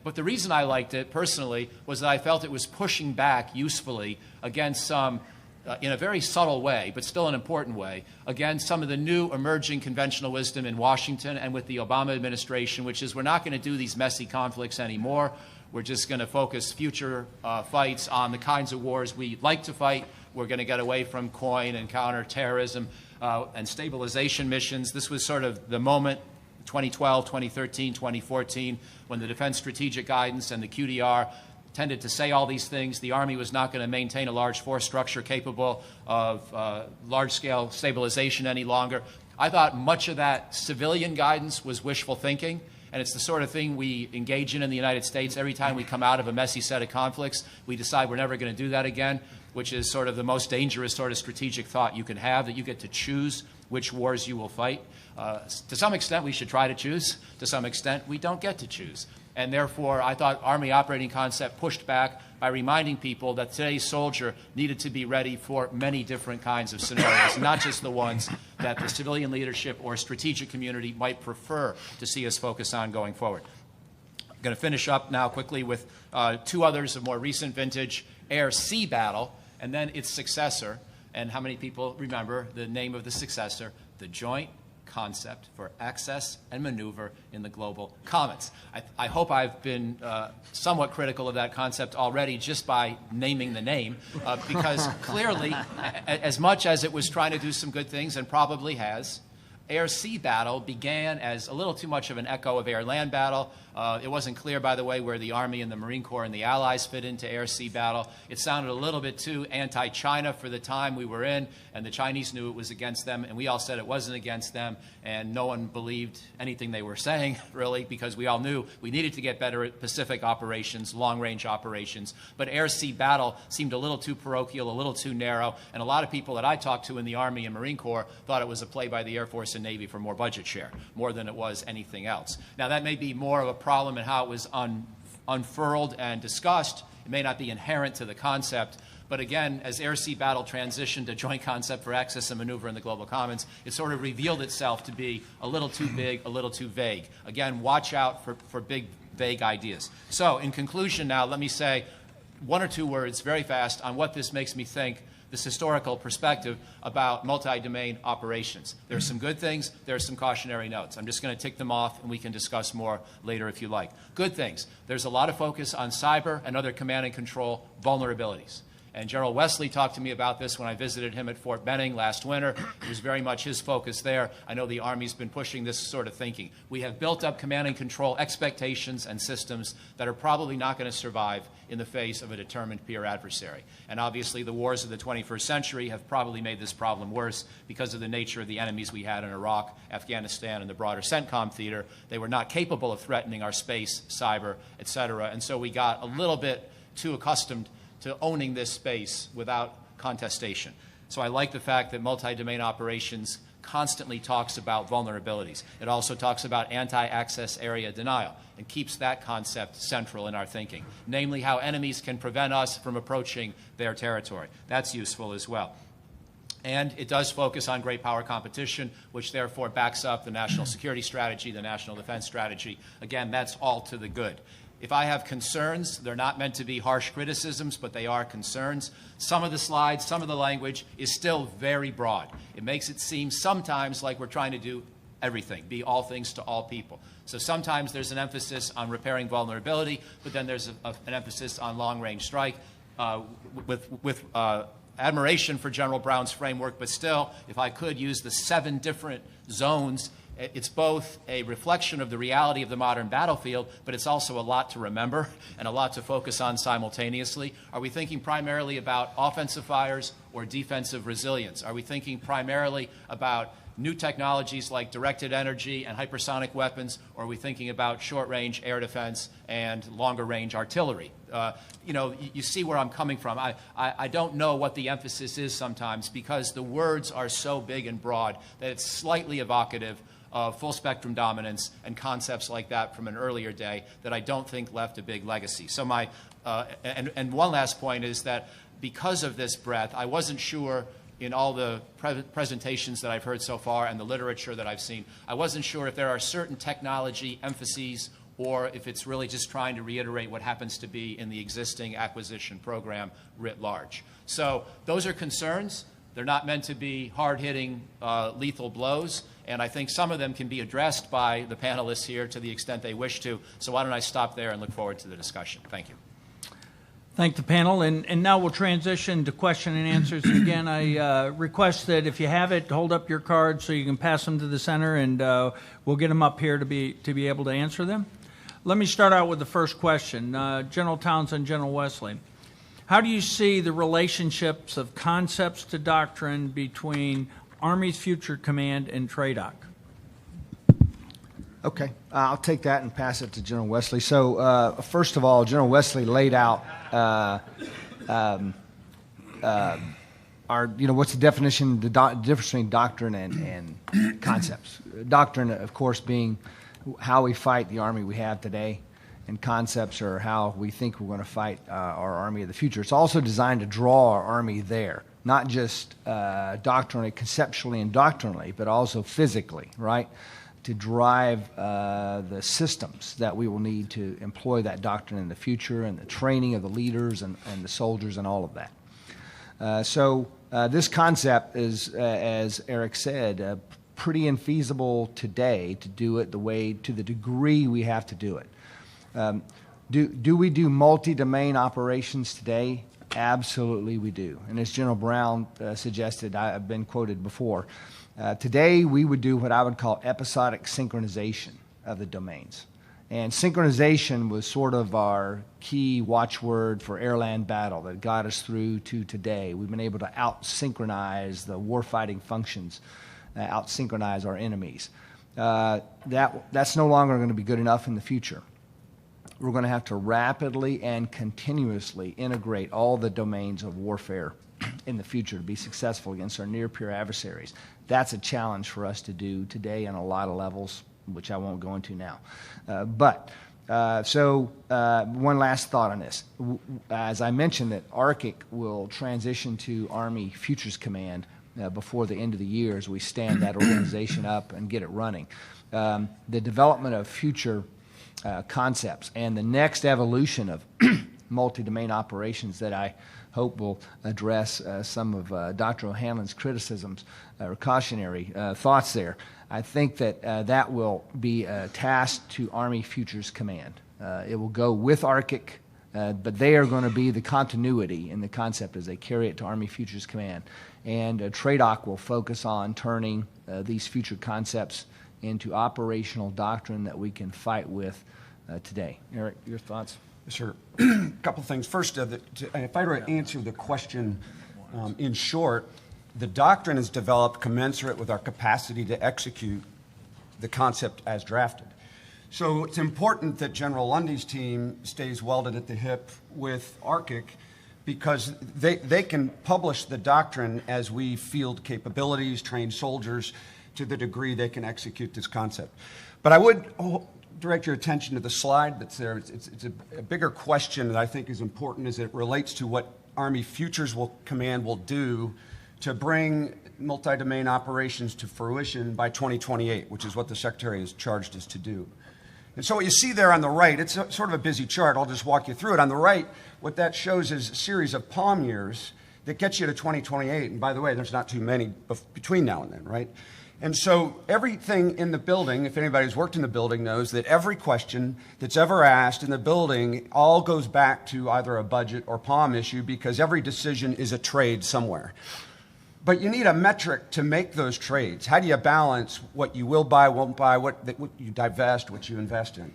But the reason I liked it personally was that I felt it was pushing back usefully against some, in a very subtle way, but still an important way, against some of the new emerging conventional wisdom in Washington and with the Obama administration, which is we're not going to do these messy conflicts anymore. We're just going to focus future fights on the kinds of wars we like to fight. We're going to get away from coin and counterterrorism and stabilization missions. This was sort of the moment, 2012, 2013, 2014, when the Defense Strategic Guidance and the QDR tended to say all these things. The Army was not going to maintain a large force structure capable of large-scale stabilization any longer. I thought much of that civilian guidance was wishful thinking, and it's the sort of thing we engage in the United States. Every time we come out of a messy set of conflicts, we decide we're never going to do that again, which is sort of the most dangerous sort of strategic thought you can have, that you get to choose which wars you will fight. To some extent, we should try to choose. To some extent, we don't get to choose. And therefore, I thought Army operating concept pushed back by reminding people that today's soldier needed to be ready for many different kinds of scenarios, not just the ones that the civilian leadership or strategic community might prefer to see us focus on going forward. I'm going to finish up now quickly with two others of more recent vintage, Air-Sea Battle, and then its successor. And how many people remember the name of the successor? The Joint Concept for Access and Maneuver in the Global Commons. I hope I've been somewhat critical of that concept already just by naming the name, because clearly, as much as it was trying to do some good things, and probably has, Air-Sea Battle began as a little too much of an echo of Air-Land Battle. It wasn't clear, by the way, where the Army and the Marine Corps and the Allies fit into Air-Sea Battle. It sounded a little bit too anti-China for the time we were in, and the Chinese knew it was against them, and we all said it wasn't against them, and no one believed anything they were saying, really, because we all knew we needed to get better at Pacific operations, long-range operations. But Air-Sea Battle seemed a little too parochial, a little too narrow, and a lot of people that I talked to in the Army and Marine Corps thought it was a play by the Air Force and Navy for more budget share, more than it was anything else. Now, that may be more of a problem in how it was unfurled and discussed. It may not be inherent to the concept, but again, as Air-Sea Battle transitioned to Joint Concept for Access and Maneuver in the Global Commons, it sort of revealed itself to be a little too big, a little too vague. Again, watch out for big, vague ideas. So, in conclusion now, let me say one or two words very fast on what this makes me think, this historical perspective about multi-domain operations. There are some good things, there are some cautionary notes. I'm just going to tick them off, and we can discuss more later if you like. Good things. There's a lot of focus on cyber and other command and control vulnerabilities. And General Wesley talked to me about this when I visited him at Fort Benning last winter. It was very much his focus there. I know the Army's been pushing this sort of thinking. We have built up command and control expectations and systems that are probably not going to survive in the face of a determined peer adversary. And obviously the wars of the 21st century have probably made this problem worse because of the nature of the enemies we had in Iraq, Afghanistan, and the broader CENTCOM theater. They were not capable of threatening our space, cyber, et cetera. And so we got a little bit too accustomed to owning this space without contestation. So I like the fact that multi-domain operations constantly talks about vulnerabilities. It also talks about anti-access area denial and keeps that concept central in our thinking, namely how enemies can prevent us from approaching their territory. That's useful as well. And it does focus on great power competition, which therefore backs up the national security strategy, the national defense strategy. Again, that's all to the good. If I have concerns, they're not meant to be harsh criticisms, but they are concerns. Some of the slides, some of the language is still very broad. It makes it seem sometimes like we're trying to do everything, be all things to all people. So sometimes there's an emphasis on repairing vulnerability, but then there's an emphasis on long-range strike with admiration for General Brown's framework, but still, if I could use the 7 different zones, it's both a reflection of the reality of the modern battlefield, but it's also a lot to remember and a lot to focus on simultaneously. Are we thinking primarily about offensive fires or defensive resilience? Are we thinking primarily about new technologies like directed energy and hypersonic weapons, or are we thinking about short-range air defense and longer-range artillery? You know, you see where I'm coming from. I don't know what the emphasis is sometimes because the words are so big and broad that it's slightly evocative of full-spectrum dominance and concepts like that from an earlier day that I don't think left a big legacy. So and one last point is that because of this breadth, I wasn't sure in all the presentations that I've heard so far and the literature that I've seen. I wasn't sure if there are certain technology emphases or if it's really just trying to reiterate what happens to be in the existing acquisition program writ large. So those are concerns. They're not meant to be hard-hitting, lethal blows, and I think some of them can be addressed by the panelists here to the extent they wish to. So why don't I stop there and look forward to the discussion. Thank you. Thank the panel, and now we'll transition to question and answers. And again, I request that if you have it, hold up your card so you can pass them to the center, and we'll get them up here to be able to answer them. Let me start out with the first question. General Townsend, General Wesley, how do you see the relationships of concepts to doctrine between Army's Future Command and TRADOC? Okay, I'll take that and pass it to General Wesley. So first of all, General Wesley laid out what's the definition, the difference between doctrine and concepts. Doctrine, of course, being how we fight the Army we have today, and concepts are how we think we're going to fight our Army of the future. It's also designed to draw our Army there, not just doctrinally, conceptually and doctrinally, but also physically, right? To drive the systems that we will need to employ that doctrine in the future, and the training of the leaders and the soldiers and all of that. So this concept is, as Eric said, pretty infeasible today to do it to the degree we have to do it. Do we do multi-domain operations today? Absolutely we do. And as General Brown suggested, I've been quoted before, today we would do what I would call episodic synchronization of the domains. And synchronization was sort of our key watchword for airland battle that got us through to today. We've been able to out-synchronize the warfighting functions, out-synchronize our enemies. That's no longer going to be good enough in the future. We're going to have to rapidly and continuously integrate all the domains of warfare in the future to be successful against our near-peer adversaries. That's a challenge for us to do today on a lot of levels, which I won't go into now. One last thought on this. As I mentioned, that ARCIC will transition to Army Futures Command before the end of the year as we stand that organization up and get it running. The development of future concepts and the next evolution of multi-domain operations that I hope will address some of Dr. O'Hanlon's criticisms or cautionary thoughts there. I think that that will be tasked to Army Futures Command. It will go with ARCIC, but they are going to be the continuity in the concept as they carry it to Army Futures Command. And TRADOC will focus on turning these future concepts into operational doctrine that we can fight with today. Eric, your thoughts? Sure. A couple of things. First, if I were to answer the question in short, the doctrine is developed commensurate with our capacity to execute the concept as drafted. So it's important that General Lundy's team stays welded at the hip with ARCIC because they can publish the doctrine as we field capabilities, train soldiers to the degree they can execute this concept. But I would direct your attention to the slide that's there. It's a bigger question that I think is important as it relates to what Army Futures Command will do to bring multi-domain operations to fruition by 2028, which is what the Secretary has charged us to do. And so what you see there on the right, it's sort of a busy chart. I'll just walk you through it. On the right, what that shows is a series of palm years that gets you to 2028. And by the way, there's not too many between now and then, right? And so everything in the building, if anybody's worked in the building knows that every question that's ever asked in the building all goes back to either a budget or POM issue because every decision is a trade somewhere. But you need a metric to make those trades. How do you balance what you will buy, won't buy, what you divest, what you invest in?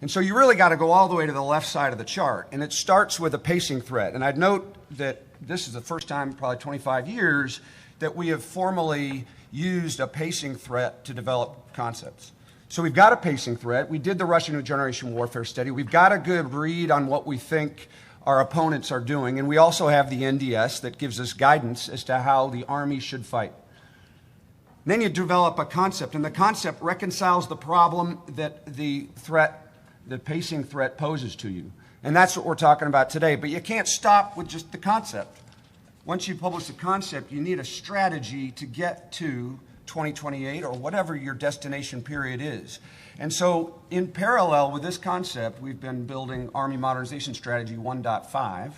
And so you really got to go all the way to the left side of the chart. And it starts with a pacing threat. And I'd note that this is the first time in probably 25 years that we have formally used a pacing threat to develop concepts. So we've got a pacing threat. We did the Russian New Generation Warfare study. We've got a good read on what we think our opponents are doing. And we also have the NDS that gives us guidance as to how the Army should fight. And then you develop a concept, and the concept reconciles the problem that the pacing threat poses to you. And that's what we're talking about today. But you can't stop with just the concept. once you publish the concept, you need a strategy to get to 2028 or whatever your destination period is. And so in parallel with this concept, we've been building Army Modernization Strategy 1.5,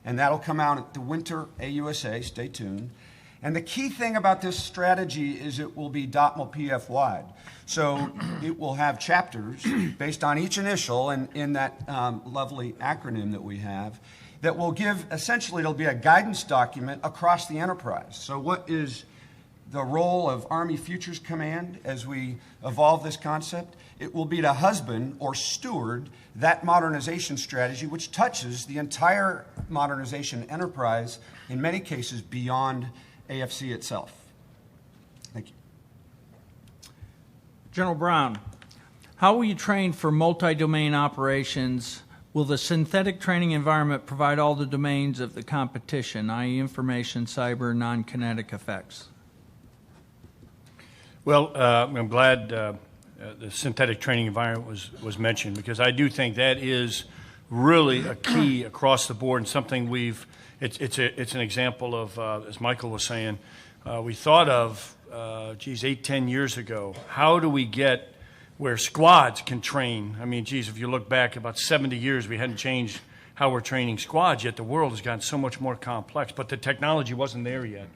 and that'll come out at the winter AUSA, stay tuned. And the key thing about this strategy is it will be DOTML PF wide. So it will have chapters based on each initial and in that lovely acronym that we have that will give, essentially it'll be a guidance document across the enterprise. So what is the role of Army Futures Command as we evolve this concept? It will be to husband or steward that modernization strategy, which touches the entire modernization enterprise, in many cases beyond AFC itself. Thank you. General Brown, how will you train for multi-domain operations? Will the synthetic training environment provide all the domains of the competition, i.e. information, cyber, non-kinetic effects? Well, I'm glad the synthetic training environment was mentioned, because I do think that is really a key across the board and something it's an example of, as Michael was saying, we thought of, 8-10 years ago, how do we get where squads can train? I mean, if you look back about 70 years, we hadn't changed how we're training squads, yet the world has gotten so much more complex, but the technology wasn't there yet.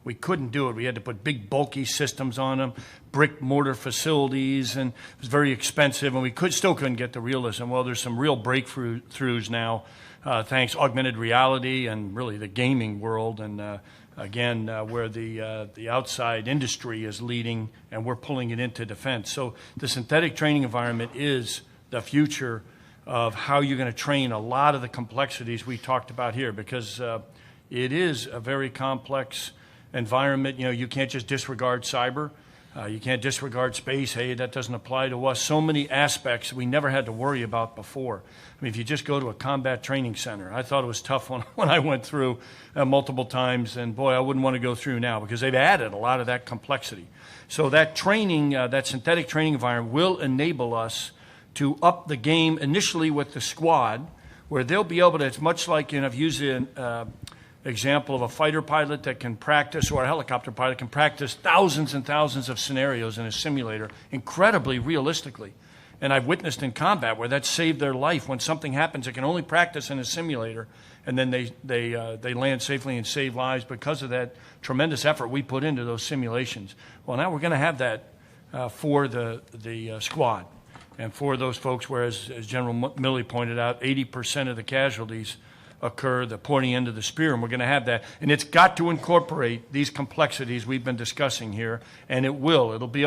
We couldn't do it. We had to put big, bulky systems on them, brick mortar facilities, and it was very expensive, and we still couldn't get the realism. Well, there's some real breakthroughs now, thanks to augmented reality and really the gaming world, and again, where the outside industry is leading, and we're pulling it into defense. So the synthetic training environment is the future of how you're going to train a lot of the complexities we talked about here, because it is a very complex environment. You can't just disregard cyber. You can't disregard space. Hey, that doesn't apply to us. So many aspects we never had to worry about before. I mean, if you just go to a combat training center, I thought it was tough when I went through multiple times, and boy, I wouldn't want to go through now, because they've added a lot of that complexity. So that training, that synthetic training environment will enable us to up the game initially with the squad, where they'll be able to, it's much like, I've used an example of a fighter pilot that can practice, or a helicopter pilot can practice thousands and thousands of scenarios in a simulator incredibly realistically. And I've witnessed in combat where that saved their life. When something happens, they can only practice in a simulator, and then they land safely and save lives because of that tremendous effort we put into those simulations. Well, now we're going to have that for the squad. And for those folks, whereas, as General Milley pointed out, 80% of the casualties occur the pointing end of the spear, and we're going to have that. And it's got to incorporate these complexities we've been discussing here, and it will. They'll be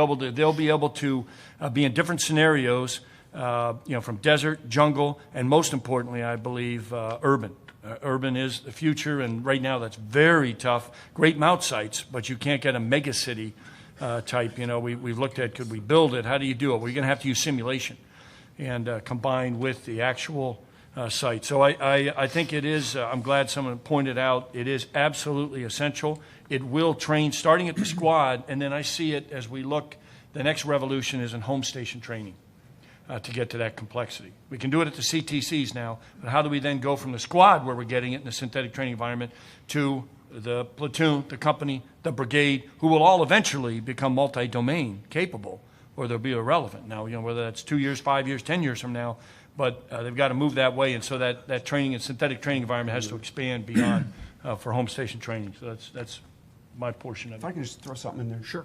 able to be in different scenarios, from desert, jungle, and most importantly, I believe, urban. Urban is the future, and right now that's very tough. Great mount sites, but you can't get a mega city type. We've looked at, could we build it? How do you do it? We're going to have to use simulation and combine with the actual site. So I think it is, I'm glad someone pointed out, it is absolutely essential. It will train starting at the squad, and then I see it as we look, the next revolution is in home station training to get to that complexity. We can do it at the CTCs now, but how do we then go from the squad, where we're getting it in the synthetic training environment, to the platoon, the company, the brigade, who will all eventually become multi-domain capable, or they'll be irrelevant. Now, whether that's 2 years, 5 years, 10 years from now, but they've got to move that way, and so that training and synthetic training environment has to expand beyond for home station training. So that's my portion of If it. I can just throw something in there. Sure.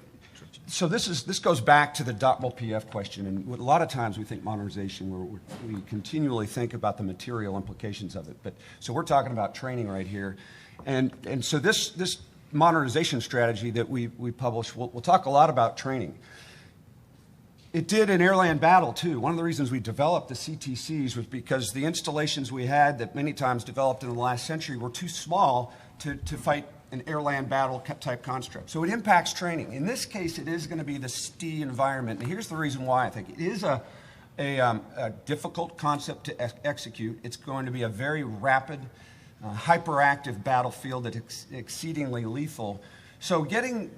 So this goes back to the DOTML PF question, and a lot of times we think modernization, where we continually think about the material implications of it. But so we're talking about training right here, and so this modernization strategy that we published, we'll talk a lot about training. It did in airland battle too. One of the reasons we developed the CTCs was because the installations we had, that many times developed in the last century, were too small to fight an airland battle type construct. So it impacts training. In this case, it is going to be the STE environment. And here's the reason why I think it is a difficult concept to execute. It's going to be a very rapid, hyperactive battlefield that's exceedingly lethal. So getting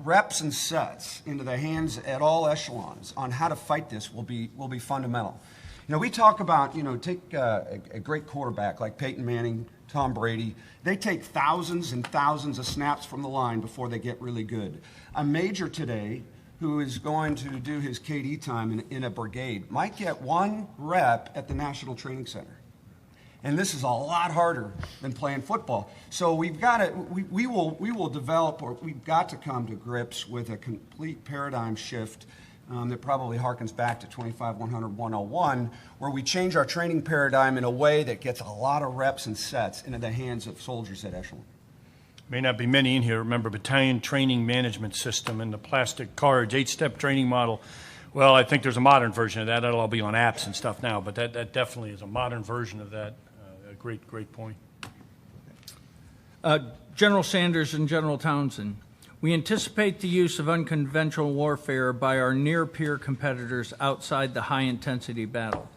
reps and sets into the hands at all echelons on how to fight this will be fundamental. We talk about, take a great quarterback like Peyton Manning Tom Brady. They take thousands and thousands of snaps from the line before they get really good. A major today who is going to do his KD time in a brigade might get 1 rep at the National Training Center. And this is a lot harder than playing football. So we've got to, we will develop, or we've got to come to grips with a complete paradigm shift that probably harkens back to 25-100-101, where we change our training paradigm in a way that gets a lot of reps and sets into the hands of soldiers at echelon. May not be many in here remember battalion training management system and the plastic cards, 8-step training model. Well, I think there's a modern version of that. That'll all be on apps and stuff now, but that definitely is a modern version of that. A great point. General Sanders and General Townsend, we anticipate the use of unconventional warfare by our near-peer competitors outside the high-intensity battle.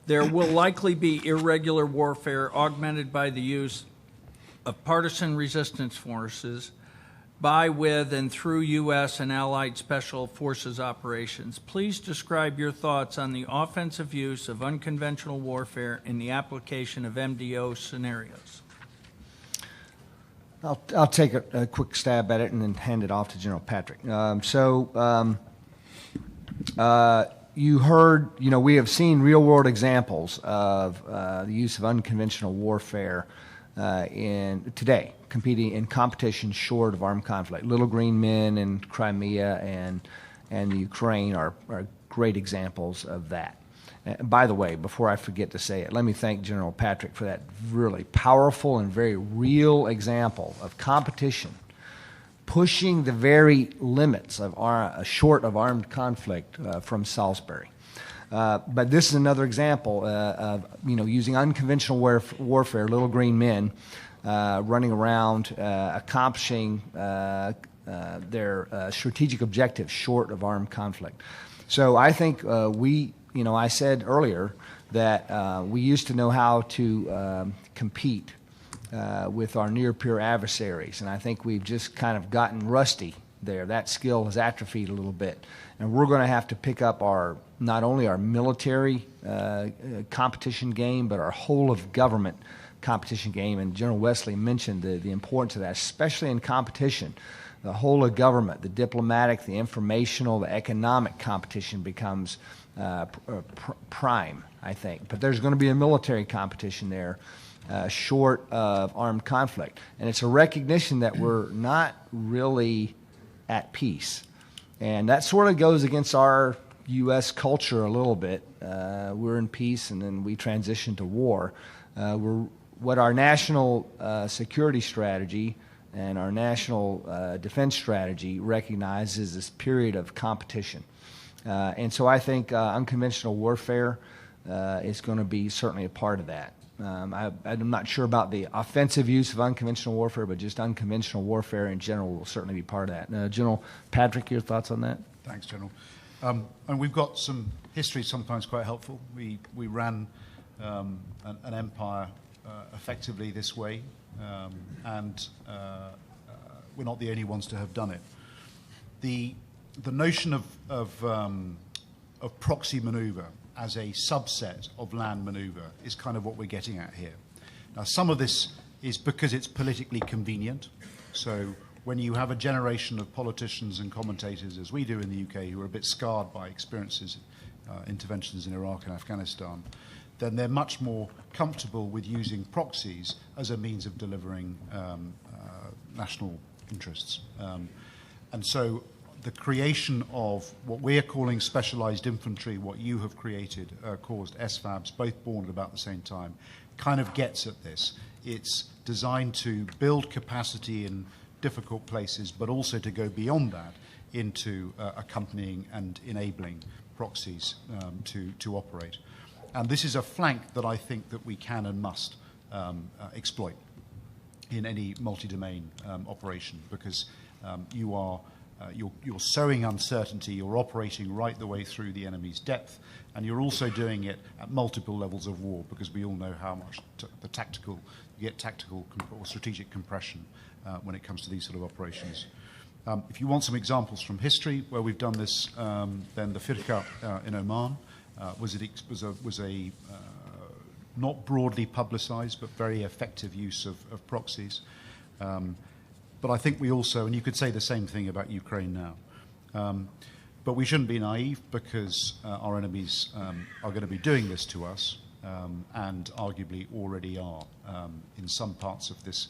There will likely be irregular warfare augmented by the use of partisan resistance forces by, with, and through U.S. and allied special forces operations. Please describe your thoughts on the offensive use of unconventional warfare in the application of MDO scenarios. I'll take a quick stab at it and then hand it off to General Patrick. You heard, we have seen real-world examples of the use of unconventional warfare today, competing in competition short of armed conflict. Little Green Men in Crimea and the Ukraine are great examples of that. By the way, before I forget to say it, let me thank General Patrick for that really powerful and very real example of competition pushing the very limits of short of armed conflict from Salisbury. But this is another example of using unconventional warfare, Little Green Men, running around accomplishing their strategic objectives short of armed conflict. So I think I said earlier that we used to know how to compete with our near-peer adversaries, and I think we've just kind of gotten rusty there. That skill has atrophied a little bit, and we're going to have to pick up not only our military competition game, but our whole of government competition game. And General Wesley mentioned the importance of that, especially in competition. The whole of government, the diplomatic, the informational, the economic competition becomes prime, I think. But there's going to be a military competition there short of armed conflict. And it's a recognition that we're not really at peace. And that sort of goes against our U.S. culture a little bit. We're in peace and then we transition to war. What our national security strategy and our national defense strategy recognizes this period of competition. And so I think unconventional warfare is going to be certainly a part of that. I'm not sure about the offensive use of unconventional warfare, but just unconventional warfare in general will certainly be part of that. General Patrick, your thoughts on that? Thanks, General. And we've got some history sometimes quite helpful. We ran an empire effectively this way, and we're not the only ones to have done it. The notion of proxy maneuver as a subset of land maneuver is kind of what we're getting at here. Now, some of this is because it's politically convenient. So when you have a generation of politicians and commentators, as we do in the UK, who are a bit scarred by experiences, interventions in Iraq and Afghanistan, then they're much more comfortable with using proxies as a means of delivering national interests. And so the creation of what we're calling specialized infantry, what you have created, caused SFABs, both born at about the same time, kind of gets at this. It's designed to build capacity in difficult places, but also to go beyond that into accompanying and enabling proxies to operate. And this is a flank that I think that we can and must exploit in any multi-domain operation, because you're sowing uncertainty, you're operating right the way through the enemy's depth, and you're also doing it at multiple levels of war, because we all know how much you get tactical or strategic compression when it comes to these sort of operations. If you want some examples from history where we've done this, then the Firqa in Oman was a not broadly publicized, but very effective use of proxies. But I think we also, and you could say the same thing about Ukraine now, but we shouldn't be naive, because our enemies are going to be doing this to us, and arguably already are in some parts of this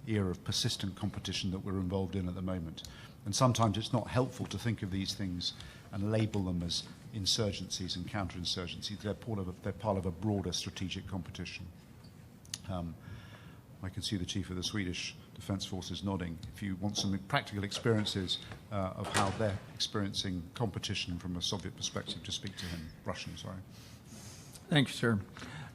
era of persistent competition that we're involved in at the moment. And sometimes it's not helpful to think of these things and label them as insurgencies and counterinsurgencies. They're part of a broader strategic competition. I can see the chief of the Swedish Defence Forces nodding. If you want some practical experiences of how they're experiencing competition from a Soviet perspective, just speak to him. Russian, sorry. Thank you, sir.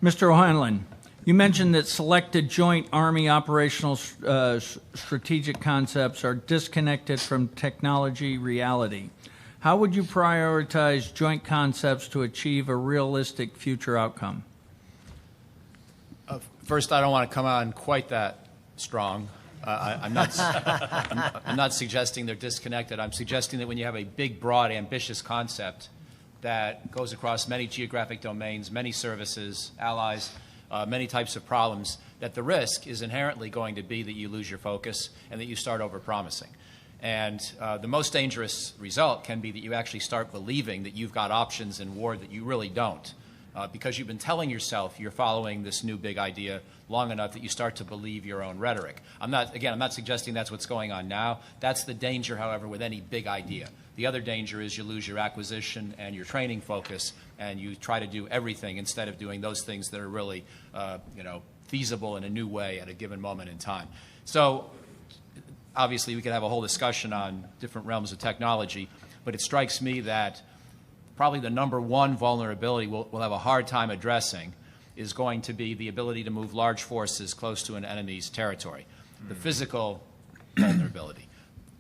Mr. O'Hanlon, you mentioned that selected joint Army operational strategic concepts are disconnected from technology reality. How would you prioritize joint concepts to achieve a realistic future outcome? First, I don't want to come on quite that strong. I'm not suggesting they're disconnected. I'm suggesting that when you have a big, broad, ambitious concept that goes across many geographic domains, many services, allies, many types of problems, that the risk is inherently going to be that you lose your focus and that you start over-promising. And the most dangerous result can be that you actually start believing that you've got options in war that you really don't, because you've been telling yourself you're following this new big idea long enough that you start to believe your own rhetoric. I'm not suggesting that's what's going on now. That's the danger, however, with any big idea. The other danger is you lose your acquisition and your training focus, and you try to do everything instead of doing those things that are really, feasible in a new way at a given moment in time. So, obviously, we could have a whole discussion on different realms of technology, but it strikes me that probably the number one vulnerability we'll have a hard time addressing is going to be the ability to move large forces close to an enemy's territory, the physical vulnerability.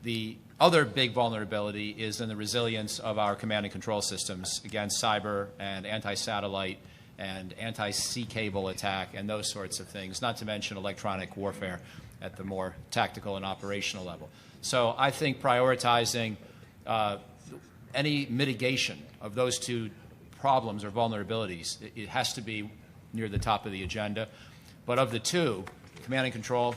The other big vulnerability is in the resilience of our command and control systems against cyber and anti-satellite and anti-sea cable attack and those sorts of things, not to mention electronic warfare at the more tactical and operational level. So I think prioritizing any mitigation of those two problems or vulnerabilities, it has to be near the top of the agenda. But of the two, command and control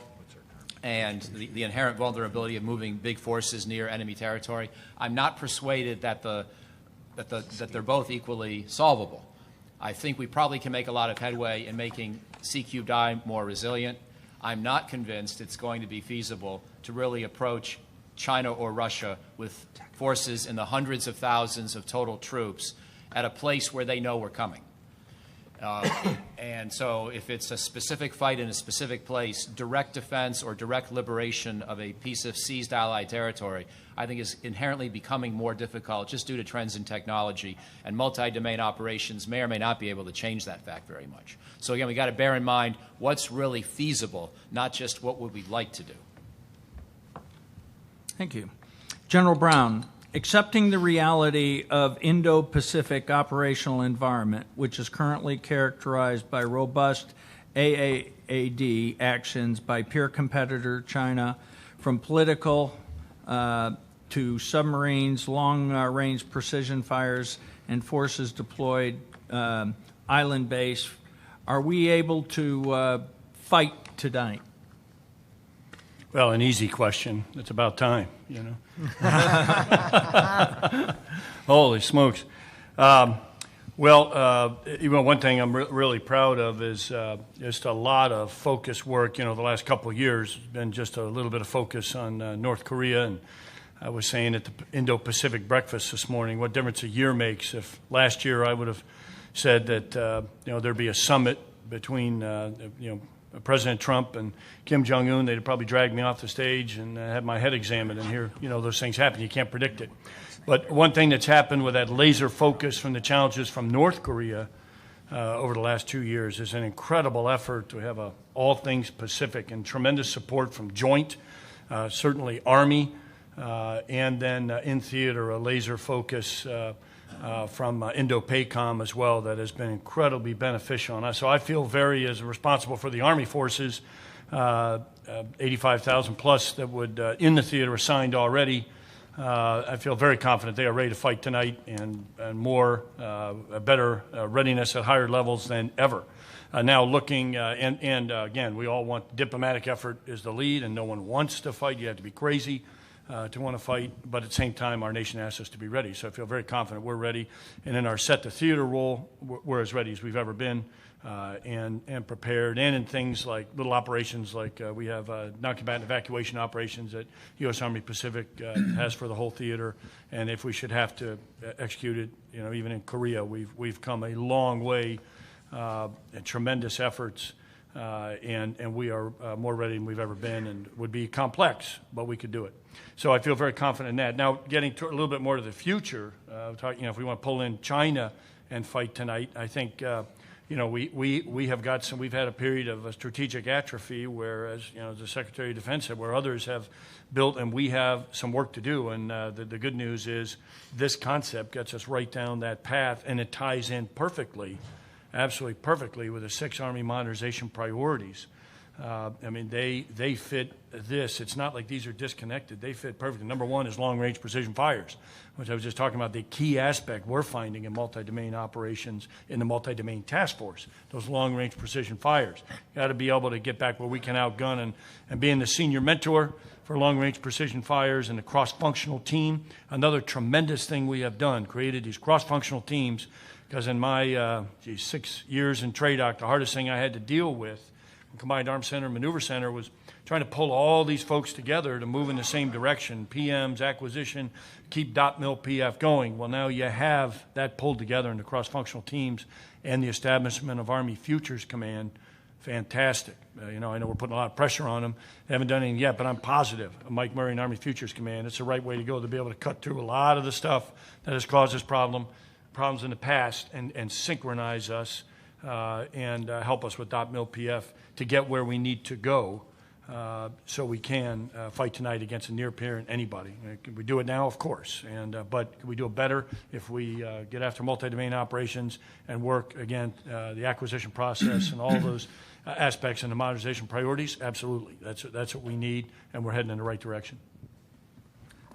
and the inherent vulnerability of moving big forces near enemy territory, I'm not persuaded that that they're both equally solvable. I think we probably can make a lot of headway in making CQ-DI more resilient. I'm not convinced it's going to be feasible to really approach China or Russia with forces in the hundreds of thousands of total troops at a place where they know we're coming. And so if it's a specific fight in a specific place, direct defense or direct liberation of a piece of seized Allied territory, I think is inherently becoming more difficult just due to trends in technology, and multi-domain operations may or may not be able to change that fact very much. So again, we got to bear in mind what's really feasible, not just what would we like to do. Thank you. General Brown, accepting the reality of Indo-Pacific operational environment, which is currently characterized by robust AAAD actions by peer competitor China, from political to submarines, long-range precision fires, and forces deployed island base, are we able to fight tonight? Well, an easy question. It's about time, you know. Holy smokes. One thing I'm really proud of is just a lot of focused work. You know, the last couple of years has been just a little bit of focus on North Korea. And I was saying at the Indo-Pacific breakfast this morning what difference a year makes. If last year I would have said that, there'd be a summit between, President Trump and Kim Jong-un, they'd probably drag me off the stage and have my head examined. And here, those things happen. You can't predict it. But one thing that's happened with that laser focus from the challenges from North Korea over the last 2 years is an incredible effort to have a all things Pacific and tremendous support from Joint, certainly Army, and then in theater, a laser focus from Indo-PACOM as well that has been incredibly beneficial. And so I feel very as responsible for the Army forces, 85,000 plus that would in the theater assigned already. I feel very confident they are ready to fight tonight and more, better readiness at higher levels than ever. Now looking, again, we all want diplomatic effort is the lead, and no one wants to fight. You have to be crazy to want to fight, but at the same time, our nation asks us to be ready. So I feel very confident we're ready. And in our set the theater role, we're as ready as we've ever been. And prepared, and in things like little operations like we have non-combatant evacuation operations that U.S. Army Pacific has for the whole theater, and if we should have to execute it, even in Korea, we've come a long way, and tremendous efforts, and we are more ready than we've ever been, and would be complex, but we could do it. So I feel very confident in that. Now, getting to a little bit more to the future, if we want to pull in China and fight tonight, I think. We have got some. We've had a period of strategic atrophy, where, as the Secretary of Defense said, where others have built, and we have some work to do. And the good news is, this concept gets us right down that path, and it ties in perfectly, absolutely perfectly, with the 6 Army modernization priorities. They fit this. It's not like these are disconnected. They fit perfectly. Number one is long-range precision fires, which I was just talking about, the key aspect we're finding in multi-domain operations in the multi-domain task force, those long-range precision fires. Got to be able to get back where we can outgun, and being the senior mentor for long-range precision fires and the cross-functional team. Another tremendous thing we have done, created these cross-functional teams, because in my 6 years in TRADOC, the hardest thing I had to deal with Combined Arms Center, Maneuver Center, was trying to pull all these folks together to move in the same direction. PMs, acquisition, keep .mil PF going. Well, now you have that pulled together into cross-functional teams, and the establishment of Army Futures Command. Fantastic. I know we're putting a lot of pressure on them. They haven't done anything yet, but I'm positive Mike Murray and Army Futures Command, it's the right way to go to be able to cut through a lot of the stuff that has caused us problems in the past, and synchronize us and help us with .mil PF to get where we need to go, so we can fight tonight against a near-peer and anybody. Can we do it now? Of course. But can we do it better if we get after multi-domain operations and work, again, the acquisition process and all those aspects and the modernization priorities? Absolutely. That's what we need, and we're heading in the right direction.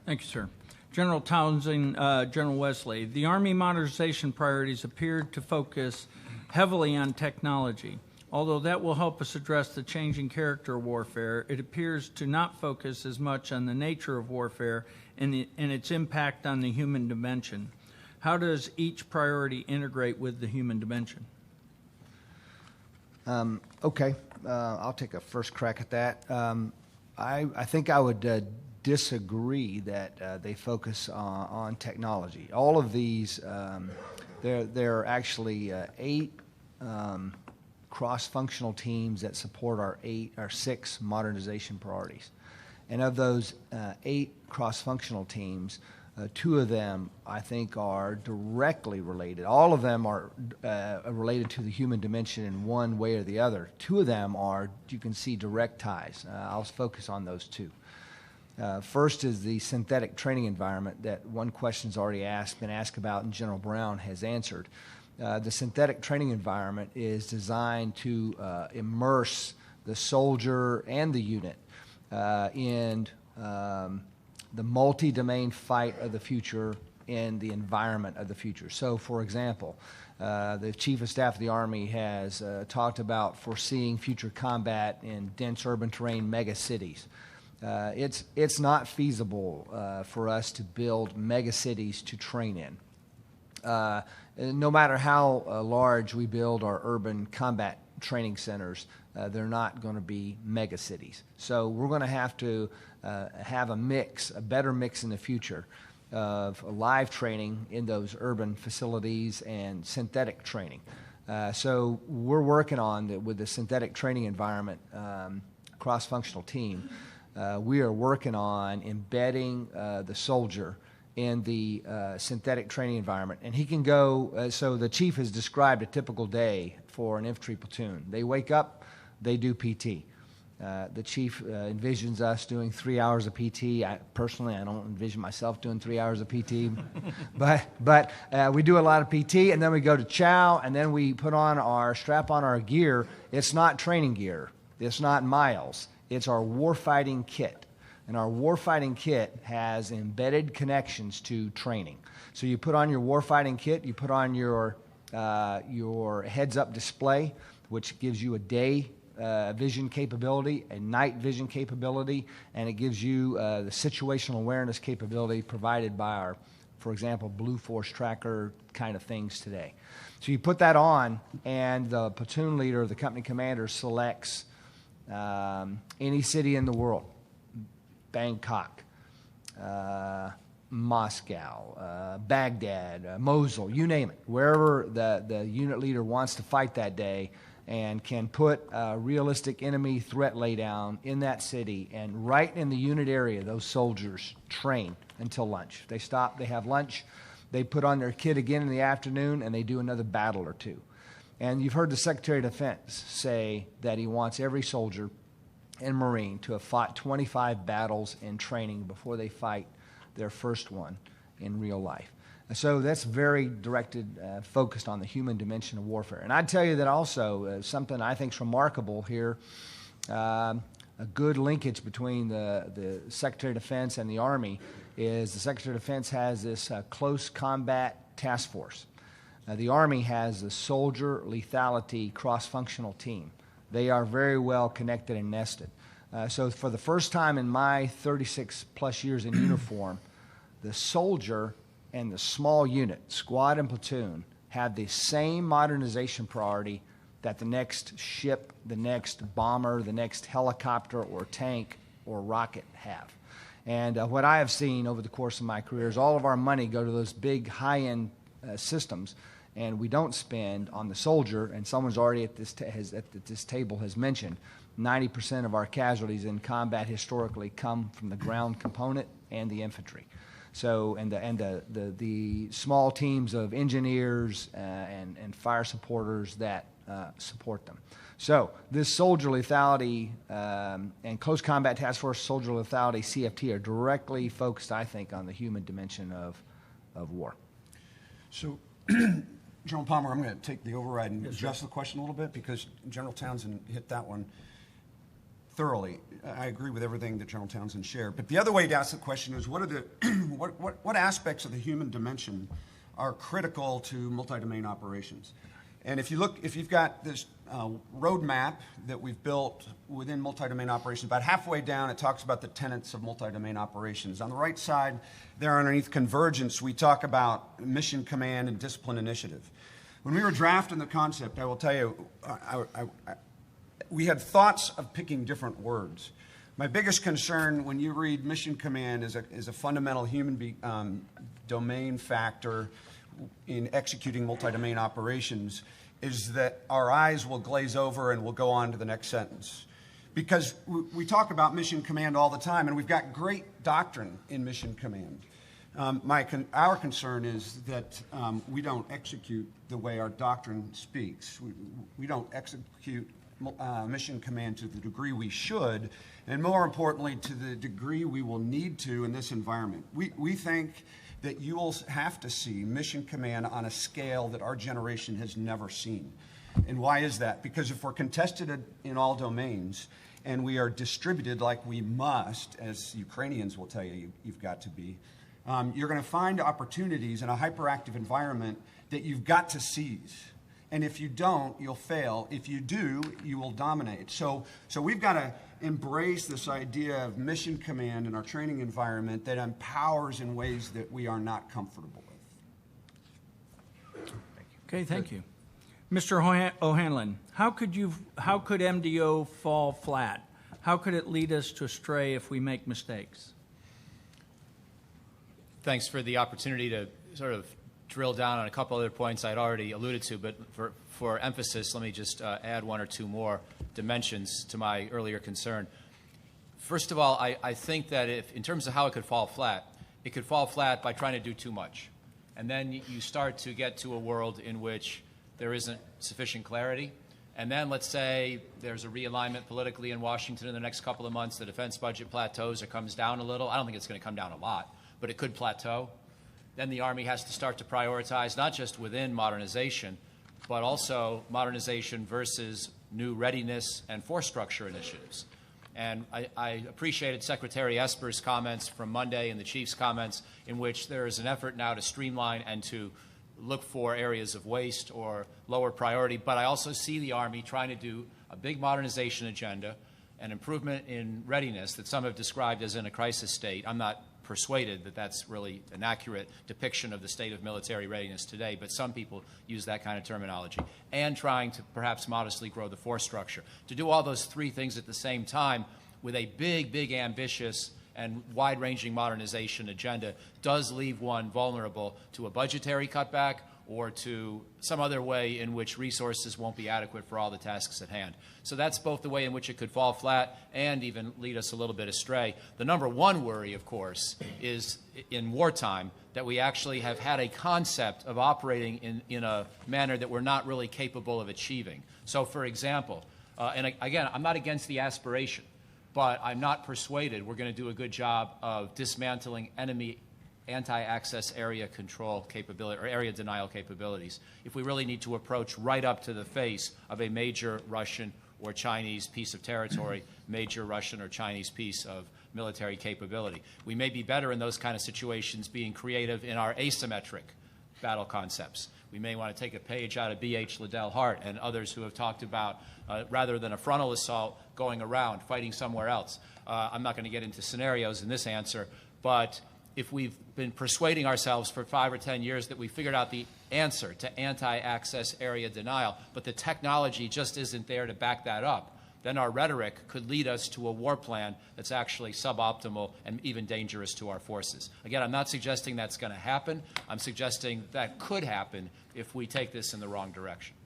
Thank you, sir. General Townsend, General Wesley, the Army modernization priorities appeared to focus heavily on technology. Although that will help us address the changing character of warfare, it appears to not focus as much on the nature of warfare and its impact on the human dimension. How does each priority integrate with the human dimension? Okay, I'll take a first crack at that. I think I would disagree that they focus on technology. All of these, there are actually 8 cross-functional teams that support our 6 modernization priorities. And of those 8 cross-functional teams, 2 of them, I think, are directly related. All of them are related to the human dimension in one way or the other. 2 of them are, you can see, direct ties. I'll focus on those 2. First is the synthetic training environment that one question's already been asked about, and General Brown has answered. The synthetic training environment is designed to immerse the soldier and the unit in the multi-domain fight of the future in the environment of the future. So, for example, the Chief of Staff of the Army has talked about foreseeing future combat in dense urban terrain mega cities. It's not feasible for us to build mega cities to train in. No matter how large we build our urban combat training centers, they're not going to be mega cities. So we're going to have to have a better mix in the future of live training in those urban facilities and synthetic training. So we're working on, with the synthetic training environment cross-functional team, we are working on embedding the soldier in the synthetic training environment. And he can go, so the chief has described a typical day for an infantry platoon. They wake up, they do PT. The chief envisions us doing 3 hours of PT. Personally, I don't envision myself doing 3 hours of PT. but we do a lot of PT, and then we go to chow, and then we strap on our gear. It's not training gear. It's not miles. It's our warfighting kit. And our warfighting kit has embedded connections to training. So you put on your warfighting kit, you put on your heads-up display, which gives you a day vision capability, a night vision capability, and it gives you the situational awareness capability provided by our, for example, Blue Force Tracker kind of things today. So you put that on, and the platoon leader, the company commander, selects any city in the world, Bangkok, Moscow, Baghdad, Mosul, you name it, wherever the unit leader wants to fight that day, and can put a realistic enemy threat laydown in that city, and right in the unit area, those soldiers train until lunch. They stop, they have lunch, they put on their kit again in the afternoon, and they do another battle or two. And you've heard the Secretary of Defense say that he wants every soldier and Marine to have fought 25 battles in training before they fight their first one in real life. So that's very directed, focused on the human dimension of warfare. And I'd tell you that also, something I think is remarkable here, a good linkage between the Secretary of Defense and the Army is the Secretary of Defense has this close combat task force. The Army has a soldier lethality cross-functional team. They are very well connected and nested. So for the first time in my 36-plus years in uniform, the soldier and the small unit, squad and platoon, have the same modernization priority that the next ship, the next bomber, the next helicopter or tank or rocket have. And what I have seen over the course of my career is all of our money go to those big high-end systems, and we don't spend on the soldier. And someone's already at this table has mentioned 90% of our casualties in combat historically come from the ground component and the infantry. So, and the small teams of engineers and fire supporters that support them. So this soldier lethality and close combat task force soldier lethality CFT are directly focused, I think, on the human dimension of war. So, General Palmer, I'm going to take the override and adjust the question a little bit because General Townsend hit that one thoroughly. I agree with everything that General Townsend shared. But the other way to ask the question is, what are the what aspects of the human dimension are critical to multi-domain operations? And if you've got this roadmap that we've built within multi-domain operations, about halfway down it talks about the tenets of multi-domain operations. On the right side, there underneath convergence, we talk about mission command and discipline initiative. When we were drafting the concept, I will tell you, we had thoughts of picking different words. My biggest concern when you read mission command is a fundamental human domain factor in executing multi-domain operations is that our eyes will glaze over and we'll go on to the next sentence. Because we talk about mission command all the time, and we've got great doctrine in mission command. Our concern is that we don't execute the way our doctrine speaks. We don't execute mission command to the degree we should, and more importantly, to the degree we will need to in this environment. We think that you will have to see mission command on a scale that our generation has never seen. And why is that? Because if we're contested in all domains and we are distributed like we must, as Ukrainians will tell you you've got to be, you're going to find opportunities in a hyperactive environment that you've got to seize. And if you don't, you'll fail. If you do, you will dominate. So we've got to embrace this idea of mission command in our training environment that empowers in ways that we are not comfortable with. Okay, thank you. Mr. O'Hanlon, how could MDO fall flat? How could it lead us to astray if we make mistakes? Thanks for the opportunity to sort of drill down on a couple other points I'd already alluded to, but for emphasis, let me just add one or two more dimensions to my earlier concern. First of all, I think that if, in terms of how it could fall flat by trying to do too much. And then you start to get to a world in which there isn't sufficient clarity. And then let's say there's a realignment politically in Washington in the next couple of months, the defense budget plateaus or comes down a little. I don't think it's going to come down a lot, but it could plateau. Then the Army has to start to prioritize not just within modernization, but also modernization versus new readiness and force structure initiatives. And I appreciated Secretary Esper's comments from Monday and the Chief's comments, in which there is an effort now to streamline and to look for areas of waste or lower priority. But I also see the Army trying to do a big modernization agenda, an improvement in readiness that some have described as in a crisis state. I'm not persuaded that that's really an accurate depiction of the state of military readiness today, but some people use that kind of terminology, and trying to perhaps modestly grow the force structure. To do all those three things at the same time with a big, big, ambitious and wide-ranging modernization agenda does leave one vulnerable to a budgetary cutback or to some other way in which resources won't be adequate for all the tasks at hand. So that's both the way in which it could fall flat and even lead us a little bit astray. The number one worry, of course, is in wartime that we actually have had a concept of operating in a manner that we're not really capable of achieving. So, for example, and again, I'm not against the aspiration, but I'm not persuaded we're going to do a good job of dismantling enemy anti-access area control capability or area denial capabilities if we really need to approach right up to the face of a major Russian or Chinese piece of territory, major Russian or Chinese piece of military capability. We may be better in those kind of situations being creative in our asymmetric battle concepts. We may want to take a page out of B.H. Liddell Hart and others who have talked about, rather than a frontal assault, going around, fighting somewhere else. I'm not going to get into scenarios in this answer, but if we've been persuading ourselves for 5 or 10 years that we figured out the answer to anti-access area denial, but the technology just isn't there to back that up, then our rhetoric could lead us to a war plan that's actually suboptimal and even dangerous to our forces. Again, I'm not suggesting that's going to happen. I'm suggesting that could happen if we take this in the wrong direction.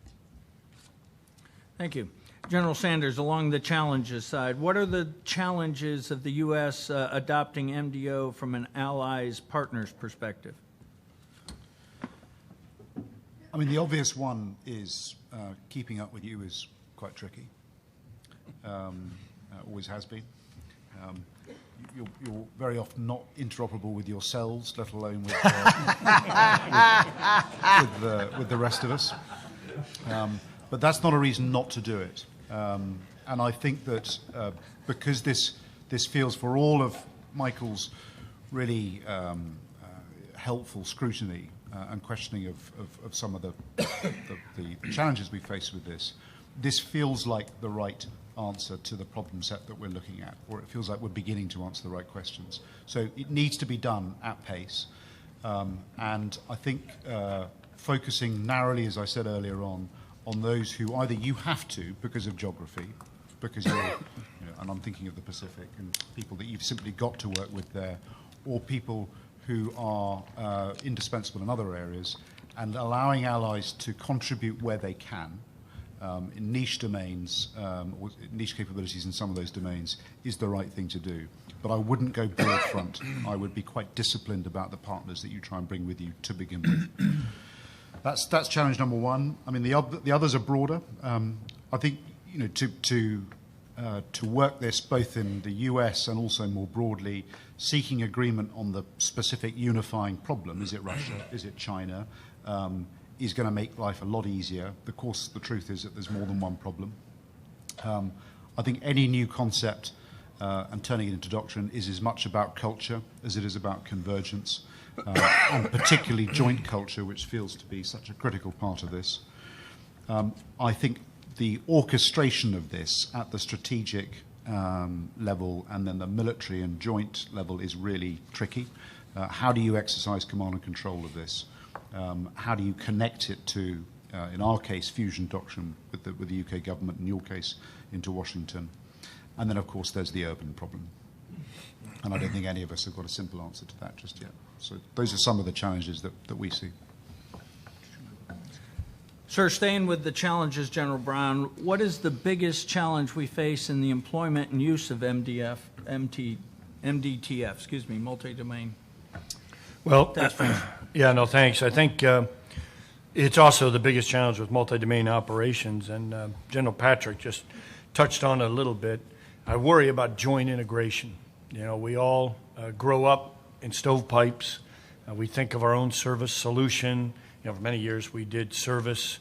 Thank you. General Sanders, along the challenges side, what are the challenges of the U.S. Adopting MDO from an allies partner's perspective? I mean, the obvious one is keeping up with you is quite tricky. Always has been. You're very often not interoperable with yourselves, let alone with, with the rest of us. But that's not a reason not to do it. And I think that because this feels, for all of Michael's really helpful scrutiny and questioning of some of the challenges we face with this feels like the right answer to the problem set that we're looking at, or it feels like we're beginning to answer the right questions. So it needs to be done at pace. And I think focusing narrowly, as I said earlier on those who either you have to because of geography, because you're, and I'm thinking of the Pacific, and people that you've simply got to work with there, or people who are indispensable in other areas, and allowing allies to contribute where they can in niche domains, or niche capabilities in some of those domains, is the right thing to do. But I wouldn't go broad front. I would be quite disciplined about the partners that you try and bring with you to begin with. That's challenge number one. I mean, the others are broader. I think to work this both in the US and also more broadly, seeking agreement on the specific unifying problem. Is it Russia? Is it China? Is going to make life a lot easier. Of course, the truth is that there's more than one problem. I think any new concept and turning it into doctrine is as much about culture as it is about convergence. And particularly joint culture, which feels to be such a critical part of this. I think the orchestration of this at the strategic level and then the military and joint level is really tricky. How do you exercise command and control of this? How do you connect it to, in our case, fusion doctrine with the UK government, in your case, into Washington? And then, of course, there's the urban problem. And I don't think any of us have got a simple answer to that just yet. So those are some of the challenges that we see. Sir, staying with the challenges, General Brown, what is the biggest challenge we face in the employment and use of MDTF, multi-domain? Well, yeah, no, thanks. I think it's also the biggest challenge with multi-domain operations, and General Patrick just touched on it a little bit. I worry about joint integration. You know, we all grow up in stovepipes. We think of our own service solution. You know, for many years we did service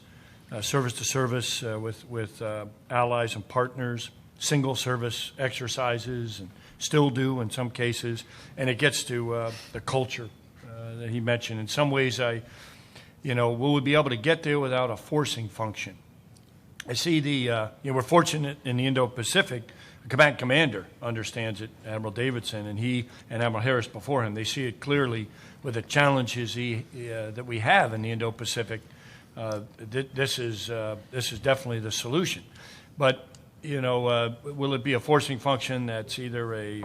to service with allies and partners, single service exercises, and still do in some cases. And it gets to the culture that he mentioned. In some ways, will we be able to get there without a forcing function? I see we're fortunate in the Indo-Pacific. The command commander understands it, Admiral Davidson, and he and Admiral Harris before him. They see it clearly with the challenges that we have in the Indo-Pacific. This is definitely the solution. But will it be a forcing function that's either a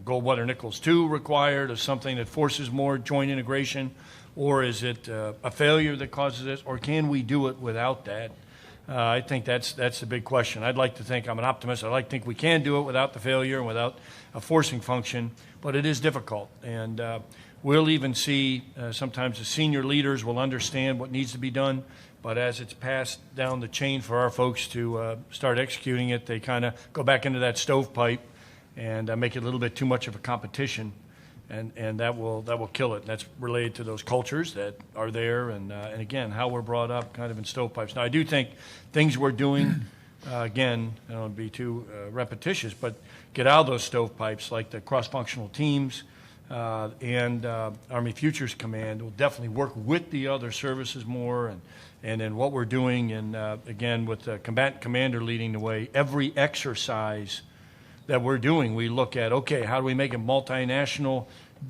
Goldwater Nichols 2 required, or something that forces more joint integration, or is it a failure that causes this, or can we do it without that? I think that's the big question. I'd like to think, I'm an optimist, I'd like to think we can do it without the failure and without a forcing function, but it is difficult. And we'll even see sometimes the senior leaders will understand what needs to be done, but as it's passed down the chain for our folks to start executing it, they kind of go back into that stovepipe and make it a little bit too much of a competition. And that will kill it. And that's related to those cultures that are there, and again, how we're brought up kind of in stovepipes. Now, I do think things we're doing, again, I don't want to be too repetitious, but get out of those stovepipes, like the cross-functional teams and Army Futures Command will definitely work with the other services more, and then what we're doing, and again, with the combatant commander leading the way, every exercise that we're doing, we look at, okay, how do we make it multinational,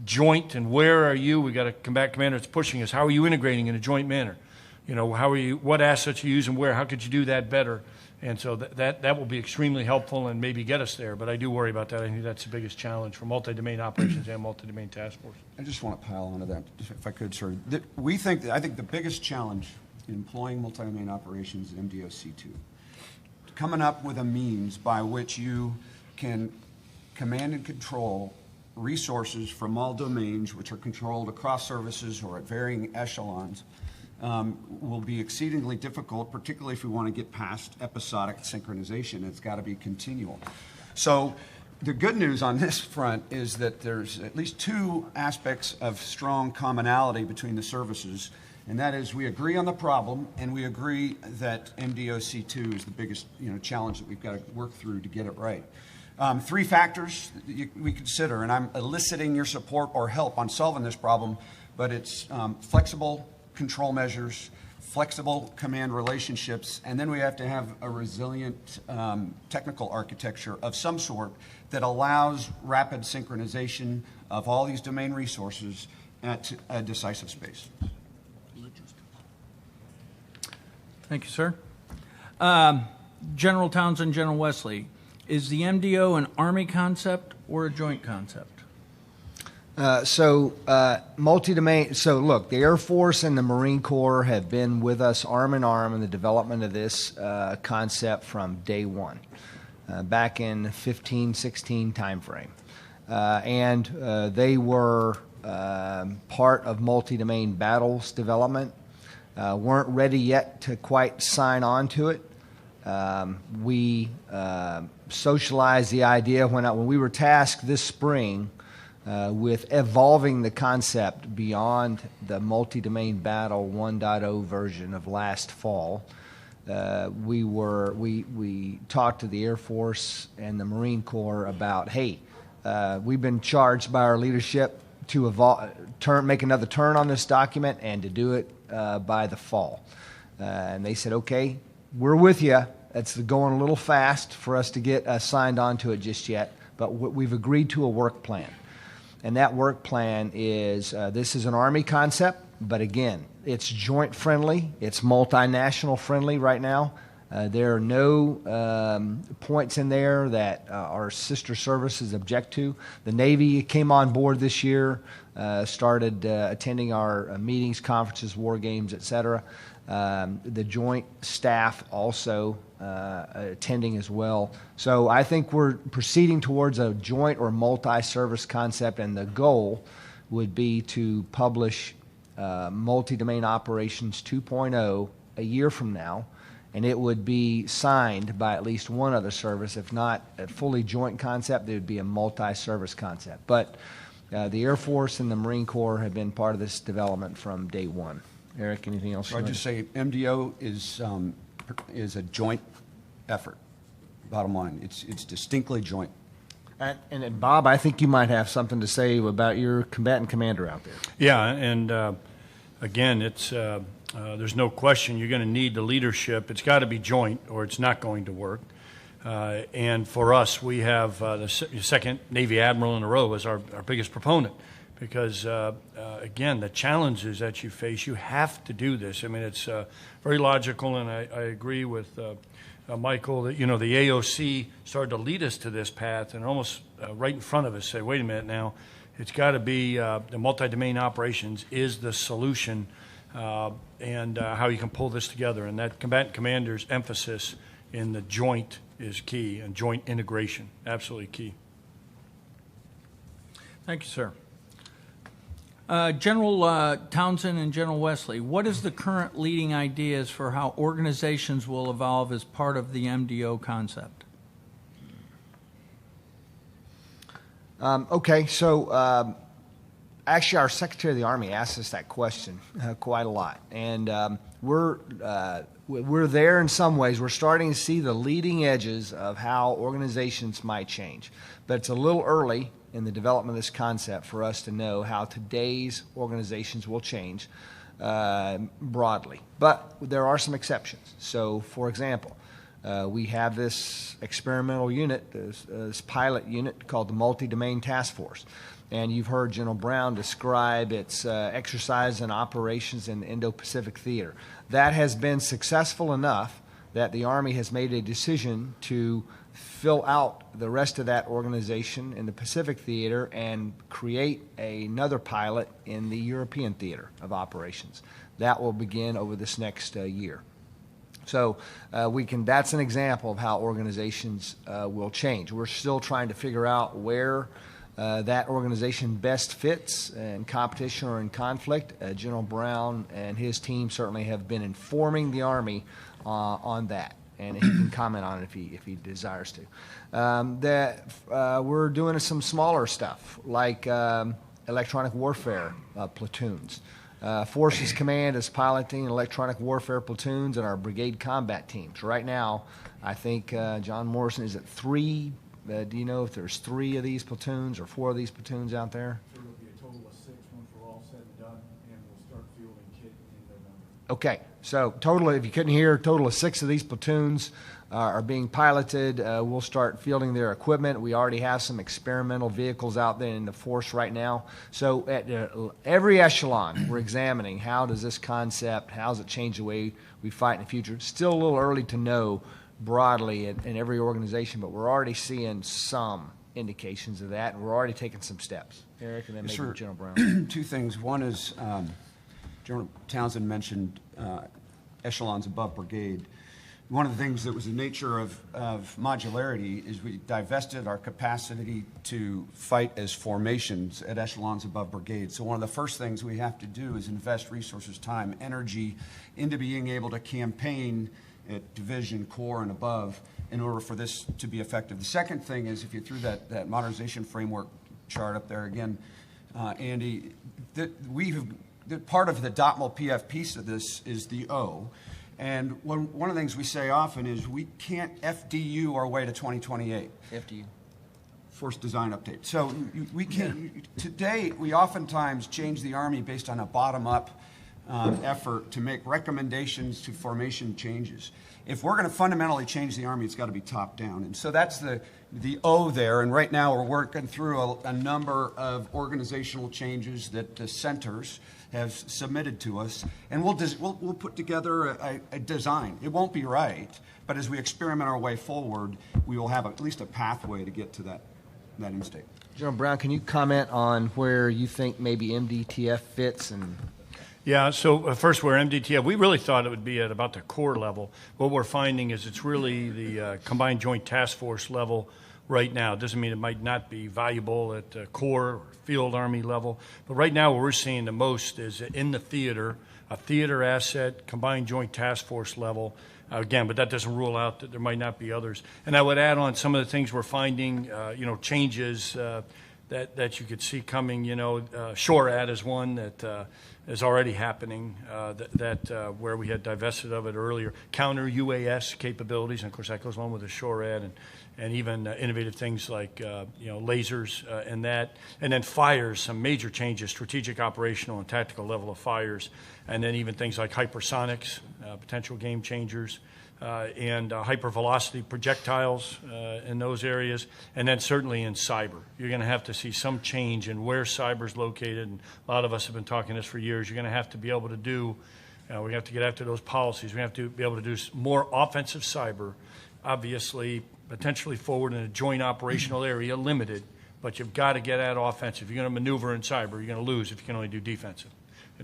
joint, and where are you? We got a combat commander that's pushing us. How are you integrating in a joint manner? What assets are you using where? How could you do that better? And so that will be extremely helpful and maybe get us there. But I do worry about that. I think that's the biggest challenge for multi-domain operations and multi-domain task force. I just want to pile onto that, if I could, sir. I think the biggest challenge in employing multi-domain operations is MDOC2. Coming up with a means by which you can command and control resources from all domains, which are controlled across services or at varying echelons, will be exceedingly difficult, particularly if we want to get past episodic synchronization. It's got to be continual. So the good news on this front is that there's at least two aspects of strong commonality between the services, and that is we agree on the problem, and we agree that MDOC2 is the biggest challenge that we've got to work through to get it right. Three factors that we consider, and I'm eliciting your support or help on solving this problem, but it's flexible control measures, flexible command relationships, and then we have to have a resilient technical architecture of some sort that allows rapid synchronization of all these domain resources at a decisive space. Thank you, sir. General Townsend, General Wesley, is the MDO an Army concept or a joint concept? Multi-domain. So look, the Air Force and the Marine Corps have been with us arm in arm in the development of this concept from day one, back in 15-16 timeframe. And they were part of multi-domain battles development. Weren't ready yet to quite sign on to it. We socialized the idea when we were tasked this spring with evolving the concept beyond the multi-domain battle 1.0 version of last fall. We talked to the Air Force and the Marine Corps about, hey, we've been charged by our leadership to make another turn on this document and to do it by the fall. And they said, okay, we're with you. It's going a little fast for us to get signed on to it just yet, but we've agreed to a work plan. And that work plan is, this is an Army concept, but again, it's joint friendly, it's multinational friendly right now. There are no points in there that our sister services object to. The Navy came on board this year, started attending our meetings, conferences, war games, etc. The joint staff also attending as well. So I think we're proceeding towards a joint or multi-service concept, and the goal would be to publish Multi-Domain Operations 2.0 a year from now, and it would be signed by at least one other service. If not a fully joint concept, it would be a multi-service concept. But the Air Force and the Marine Corps have been part of this development from day one. Eric, anything else? So I'd just say MDO is a joint effort. bottom line. It's distinctly joint. And then Bob, I think you might have something to say about your combatant commander out there. Yeah, and again, it's there's no question you're going to need the leadership. It's got to be joint, or it's not going to work. And for us, we have the second Navy Admiral in a row as our biggest proponent, because again, the challenges that you face, you have to do this. I mean, it's very logical, and I agree with Michael that, you know, the AOC started to lead us to this path, and almost right in front of us say, wait a minute now, it's got to be the multi-domain operations is the solution, and how you can pull this together. And that combatant commander's emphasis in the joint is key, and joint integration, absolutely key. Thank you, sir. General Townsend and General Wesley, what is the current leading ideas for how organizations will evolve as part of the MDO concept? Okay, so actually our Secretary of the Army asked us that question quite a lot, and we're there in some ways. We're starting to see the leading edges of how organizations might change, but it's a little early in the development of this concept for us to know how today's organizations will change broadly. But there are some exceptions. So, for example, we have this experimental unit, this pilot unit called the Multi-Domain Task Force. And you've heard General Brown describe its exercise and operations in the Indo-Pacific theater. That has been successful enough that the Army has made a decision to fill out the rest of that organization in the Pacific theater and create another pilot in the European theater of operations. That will begin over this next year. So that's an example of how organizations will change. We're still trying to figure out where that organization best fits in competition or in conflict. General Brown and his team certainly have been informing the Army on that, and he can comment on it if he desires to. We're doing some smaller stuff like electronic warfare platoons. Forces Command is piloting electronic warfare platoons and our brigade combat teams. Right now, I think John Morrison is at 3. Do you know if there's 3 of these platoons or 4 of these platoons out there? There will be a total of 6 once we're all said and done, and we'll start fielding kit in November. Okay, so total, if you couldn't hear, total of 6 of these platoons are being piloted. We'll start fielding their equipment. We already have some experimental vehicles out there in the force right now. So at every echelon, we're examining how does this concept, how does it change the way we fight in the future. Still a little early to know broadly in every organization, but we're already seeing some indications of that, and we're already taking some steps. Eric, and then maybe General Brown. 2 things. One is General Townsend mentioned echelons above brigade. One of the things that was the nature of modularity is we divested our capacity to fight as formations at echelons above brigade. So one of the first things we have to do is invest resources, time, energy into being able to campaign at division, corps, and above in order for this to be effective. The second thing is, if you threw that modernization framework chart up there again, Andy, part of the DOTML PF piece of this is the O. And one of the things we say often is we can't FDU our way to 2028. FDU. Force Design Update. So we can't, today we oftentimes change the Army based on a bottom-up effort to make recommendations to formation changes. If we're going to fundamentally change the Army, it's got to be top-down. And so that's the O there. And right now we're working through a number of organizational changes that the centers have submitted to us. And we'll put together a design. It won't be right, but as we experiment our way forward, we will have at least a pathway to get to that end state. General Brown, can you comment on where you think maybe MDTF fits? And Yeah, so first we're MDTF. We really thought it would be at about the core level. What we're finding is it's really the Combined Joint Task Force level right now. It doesn't mean it might not be valuable at the core or field Army level, but right now what we're seeing the most is in the theater, a theater asset, Combined Joint Task Force level. Again, but that doesn't rule out that there might not be others. And I would add on some of the things we're finding, changes that you could see coming. SHORAD is one that is already happening, where we had divested of it earlier. Counter UAS capabilities, and of course that goes along with the SHORAD and even innovative things like lasers and that, and then fires, some major changes, strategic, operational, and tactical level of fires, and then even things like hypersonics, potential game changers, and hypervelocity projectiles in those areas, and then certainly in cyber. You're going to have to see some change in where cyber is located, and a lot of us have been talking this for years. You're going to have to be able to do, we have to get after those policies. We have to be able to do more offensive cyber, obviously, potentially forward in a joint operational area, limited, but you've got to get at offensive. If you're going to maneuver in cyber, you're going to lose if you can only do defensive.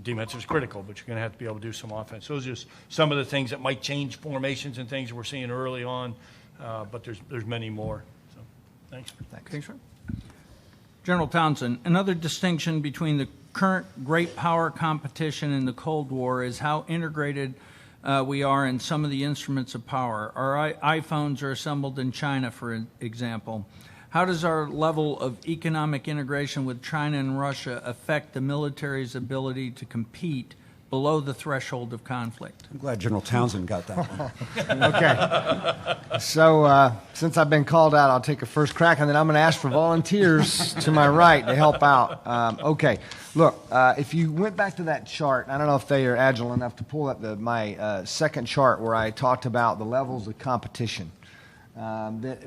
Defensive is critical, but you're going to have to be able to do some offense. Those are just some of the things that might change formations and things that we're seeing early on, but there's many more. So, thanks. Thanks, sir. General Townsend, another distinction between the current great power competition and the Cold War is how integrated we are in some of the instruments of power. Our iPhones are assembled in China, for example. How does our level of economic integration with China and Russia affect the military's ability to compete below the threshold of conflict? I'm glad General Townsend got that one. Okay. So since I've been called out, I'll take a first crack, and then I'm going to ask for volunteers to my right to help out. Okay. Look, if you went back to that chart, I don't know if they are agile enough to pull up my second chart where I talked about the levels of competition.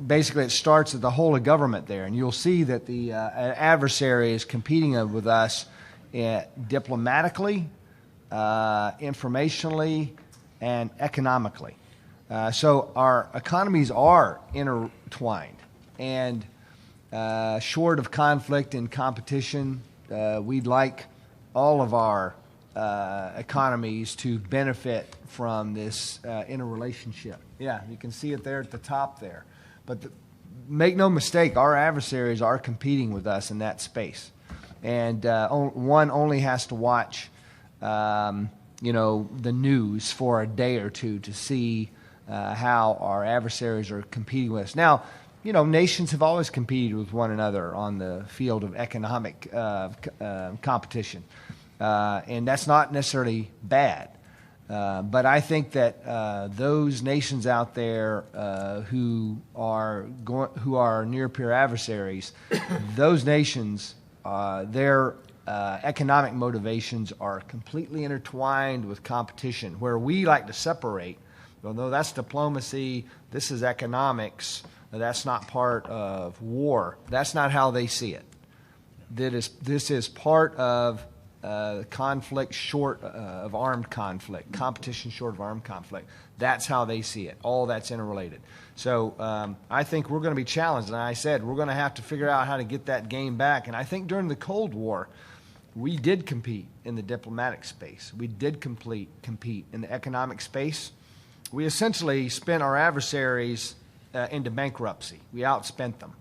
Basically, it starts at the whole of government there, and you'll see that the adversary is competing with us diplomatically, informationally, and economically. So our economies are intertwined, and short of conflict and competition, we'd like all of our economies to benefit from this interrelationship. Yeah, you can see it there at the top there. But make no mistake, our adversaries are competing with us in that space. And one only has to watch, the news for a day or two to see how our adversaries are competing with us. Now, nations have always competed with one another on the field of economic competition. And that's not necessarily bad. But I think that those nations out there who are near peer adversaries, those nations, their economic motivations are completely intertwined with competition. Where we like to separate, although that's diplomacy, this is economics. That's not part of war. That's not how they see it. This is part of conflict short of armed conflict, competition short of armed conflict. That's how they see it. All that's interrelated. So I think we're going to be challenged. And I said we're going to have to figure out how to get that game back. And I think during the Cold War, we did compete in the diplomatic space. We did compete in the economic space. We essentially spent our adversaries into bankruptcy. We outspent them,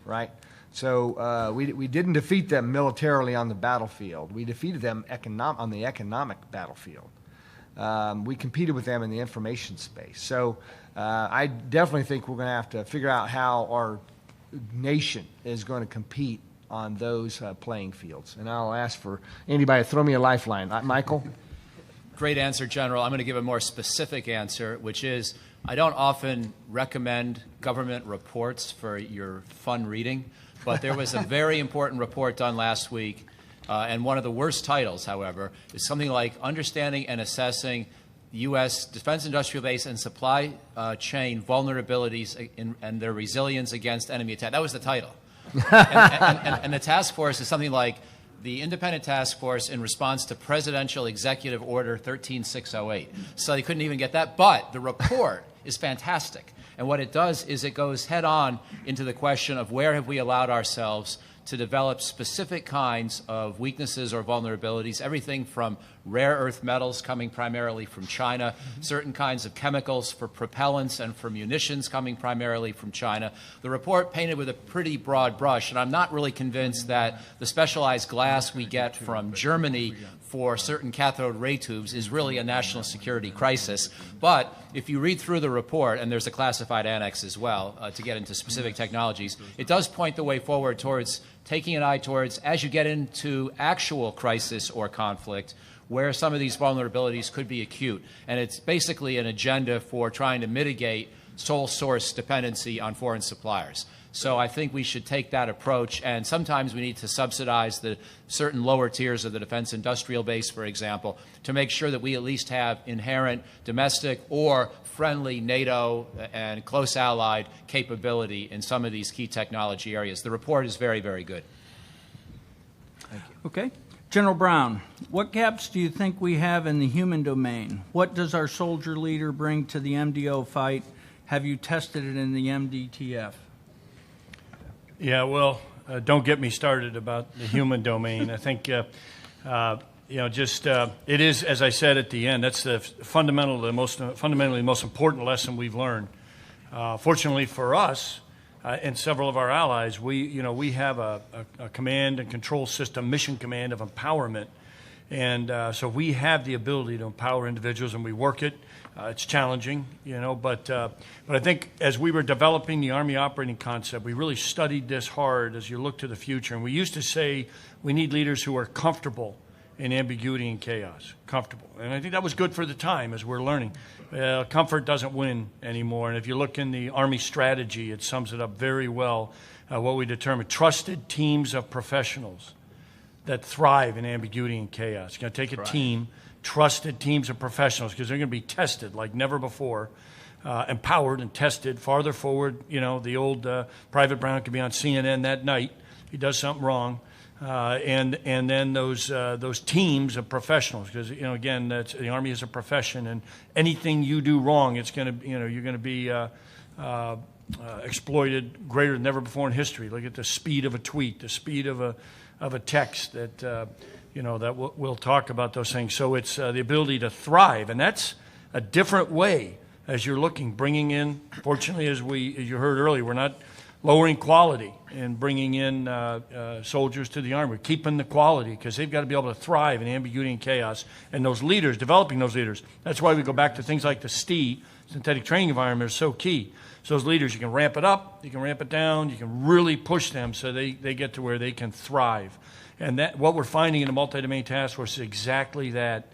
right? So we didn't defeat them militarily on the battlefield. We defeated them on the economic battlefield. We competed with them in the information space. So I definitely think we're going to have to figure out how our nation is going to compete on those playing fields. And I'll ask for anybody to throw me a lifeline. Michael? Great answer, General. I'm going to give a more specific answer, which is I don't often recommend government reports for your fun reading, but there was a very important report done last week, and one of the worst titles, however, is something like Understanding and Assessing U.S. Defense Industrial Base and Supply Chain Vulnerabilities and Their Resilience Against Enemy Attack. That was the title. And the task force is something like the Independent Task Force in response to Presidential Executive Order 13608. So they couldn't even get that, but the report is fantastic. And what it does is it goes head on into the question of where have we allowed ourselves to develop specific kinds of weaknesses or vulnerabilities, everything from rare earth metals coming primarily from China, certain kinds of chemicals for propellants and for munitions coming primarily from China. The report painted with a pretty broad brush, and I'm not really convinced that the specialized glass we get from Germany for certain cathode ray tubes is really a national security crisis. But if you read through the report, and there's a classified annex as well to get into specific technologies, it does point the way forward towards taking an eye towards, as you get into actual crisis or conflict, where some of these vulnerabilities could be acute. And it's basically an agenda for trying to mitigate sole source dependency on foreign suppliers. So I think we should take that approach, and sometimes we need to subsidize the certain lower tiers of the defense industrial base, for example, to make sure that we at least have inherent domestic or friendly NATO and close allied capability in some of these key technology areas. The report is very, very good. Thank you. Okay. General Brown, what gaps do you think we have in the human domain? What does our soldier leader bring to the MDO fight? Have you tested it in the MDTF? Yeah, well, don't get me started about the human domain. I think, it is, as I said at the end, that's the fundamentally the most important lesson we've learned. Fortunately for us and several of our allies, we have a command and control system, mission command of empowerment. And so we have the ability to empower individuals, and we work it. It's challenging, but I think as we were developing the Army operating concept, we really studied this hard as you look to the future. And we used to say we need leaders who are comfortable in ambiguity and chaos, comfortable. And I think that was good for the time as we're learning. Comfort doesn't win anymore. And if you look in the Army strategy, it sums it up very well, what we determined. Trusted teams of professionals that thrive in ambiguity and chaos. You're going to take a team, trusted teams of professionals, because they're going to be tested like never before, empowered and tested farther forward. The old Private Brown could be on CNN that night. He does something wrong. And then those teams of professionals, because, again, the Army is a profession, and anything you do wrong, it's going to, you're going to be exploited greater than ever before in history. Look at the speed of a tweet, the speed of a text that we'll talk about those things. So it's the ability to thrive, and that's a different way as you're bringing in. Fortunately, as you heard earlier, we're not lowering quality and bringing in soldiers to the Army. We're keeping the quality because they've got to be able to thrive in ambiguity and chaos. And those leaders, developing those leaders, that's why we go back to things like the STE, synthetic training environment, is so key. So those leaders, you can ramp it up, you can ramp it down, you can really push them so they get to where they can thrive. And that what we're finding in the multi-domain task force is exactly that.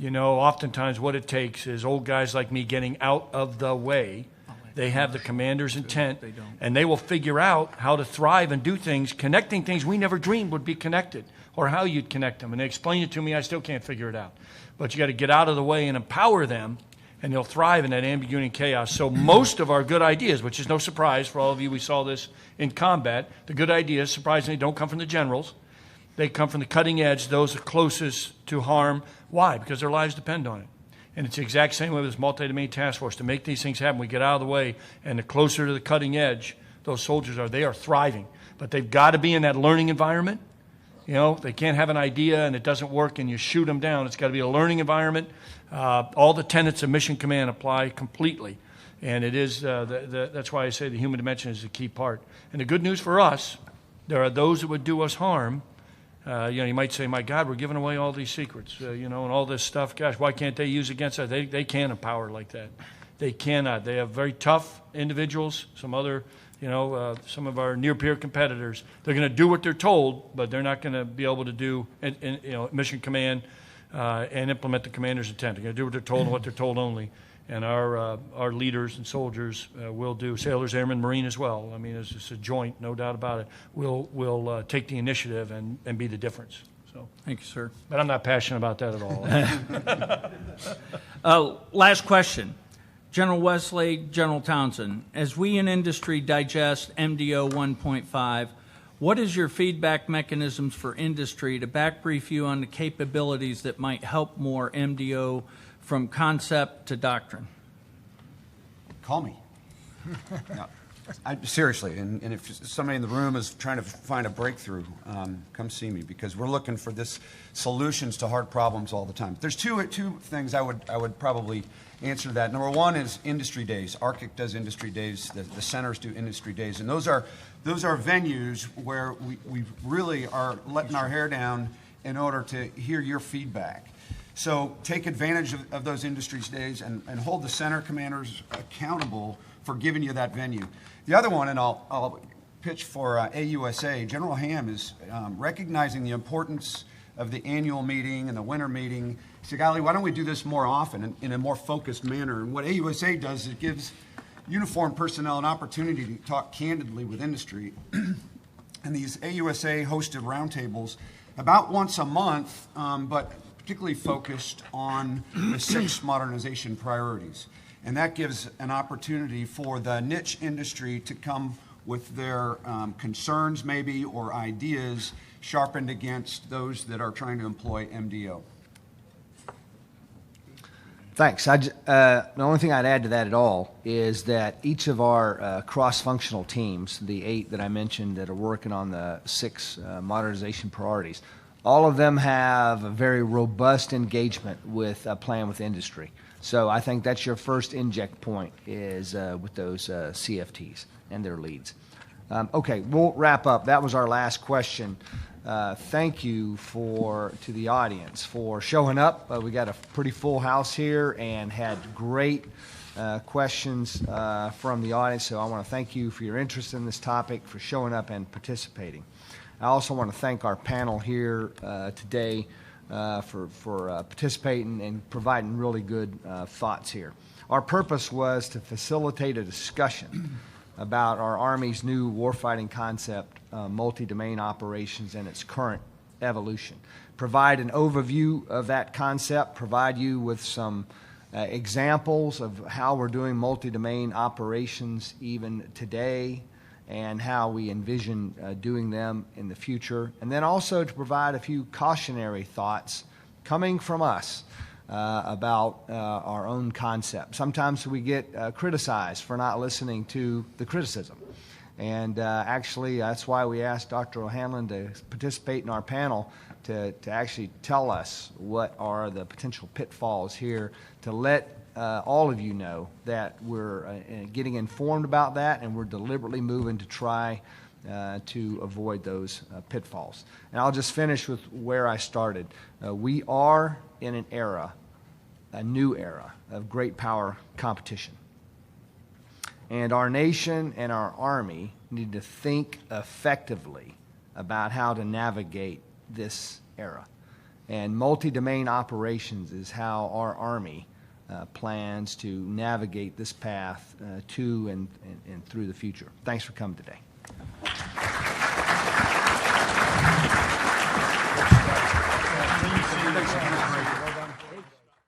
Oftentimes what it takes is old guys like me getting out of the way. They have the commander's intent, and they will figure out how to thrive and do things, connecting things we never dreamed would be connected, or how you'd connect them. And they explain it to me, I still can't figure it out. But you got to get out of the way and empower them, and they'll thrive in that ambiguity and chaos. So most of our good ideas, which is no surprise for all of you, we saw this in combat, the good ideas, surprisingly, don't come from the generals. They come from the cutting edge, those closest to harm. Why? Because their lives depend on it. And it's the exact same way with this multi-domain task force. To make these things happen, we get out of the way, and the closer to the cutting edge those soldiers are, they are thriving. But they've got to be in that learning environment. They can't have an idea and it doesn't work and you shoot them down. It's got to be a learning environment. All the tenets of mission command apply completely. And it is that's why I say the human dimension is the key part. And the good news for us, there are those that would do us harm. You might say, my God, we're giving away all these secrets, and all this stuff. Gosh, why can't they use against us? They can't empower like that. They cannot. They have very tough individuals, some other, some of our near-peer competitors. They're going to do what they're told, but they're not going to be able to do, mission command and implement the commander's intent. They're going to do what they're told and what they're told only. And our leaders and soldiers will do, sailors, airmen, Marine as well. I mean, it's a joint, no doubt about it. We'll take the initiative and be the difference. So, thank you, sir. But I'm not passionate about that at all. Last question. General Wesley, General Townsend, as we in industry digest MDO 1.5, what is your feedback mechanisms for industry to back brief you on the capabilities that might help more MDO from concept to doctrine? Call me. No, seriously, and if somebody in the room is trying to find a breakthrough, come see me, because we're looking for this solutions to hard problems all the time. There's two things I would probably answer to that. Number one is industry days. ARCIC does industry days. The centers do industry days, and those are venues where we really are letting our hair down in order to hear your feedback. So take advantage of those industries days and hold the center commanders accountable for giving you that venue. The other one, and I'll pitch for AUSA, General Ham is recognizing the importance of the annual meeting and the winter meeting. He said, golly, why don't we do this more often in a more focused manner? And what AUSA does is it gives uniformed personnel an opportunity to talk candidly with industry. And these AUSA hosted roundtables about once a month, but particularly focused on the 6 modernization priorities. And that gives an opportunity for the niche industry to come with their concerns maybe or ideas sharpened against those that are trying to employ MDO. Thanks. The only thing I'd add to that at all is that each of our cross-functional teams, the 8 that I mentioned that are working on the 6 modernization priorities, all of them have a very robust engagement with a plan with industry. So I think that's your first inject point is with those CFTs and their leads. Okay, we'll wrap up. That was our last question. Thank you to the audience for showing up. We got a pretty full house here and had great questions from the audience. So I want to thank you for your interest in this topic, for showing up and participating. I also want to thank our panel here today for participating and providing really good thoughts here. Our purpose was to facilitate a discussion about our Army's new warfighting concept, multi-domain operations, and its current evolution. Provide an overview of that concept, provide you with some examples of how we're doing multi-domain operations even today, and how we envision doing them in the future, and then also to provide a few cautionary thoughts coming from us about our own concept. Sometimes we get criticized for not listening to the criticism, and actually that's why we asked Dr. O'Hanlon to participate in our panel to actually tell us what are the potential pitfalls here, to let all of you know that we're getting informed about that, and we're deliberately moving to try to avoid those pitfalls. And I'll just finish with where I started. We are in an era, a new era of great power competition. And our nation and our Army need to think effectively about how to navigate this era. And multi-domain operations is how our Army plans to navigate this path to and through the future. Thanks for coming today.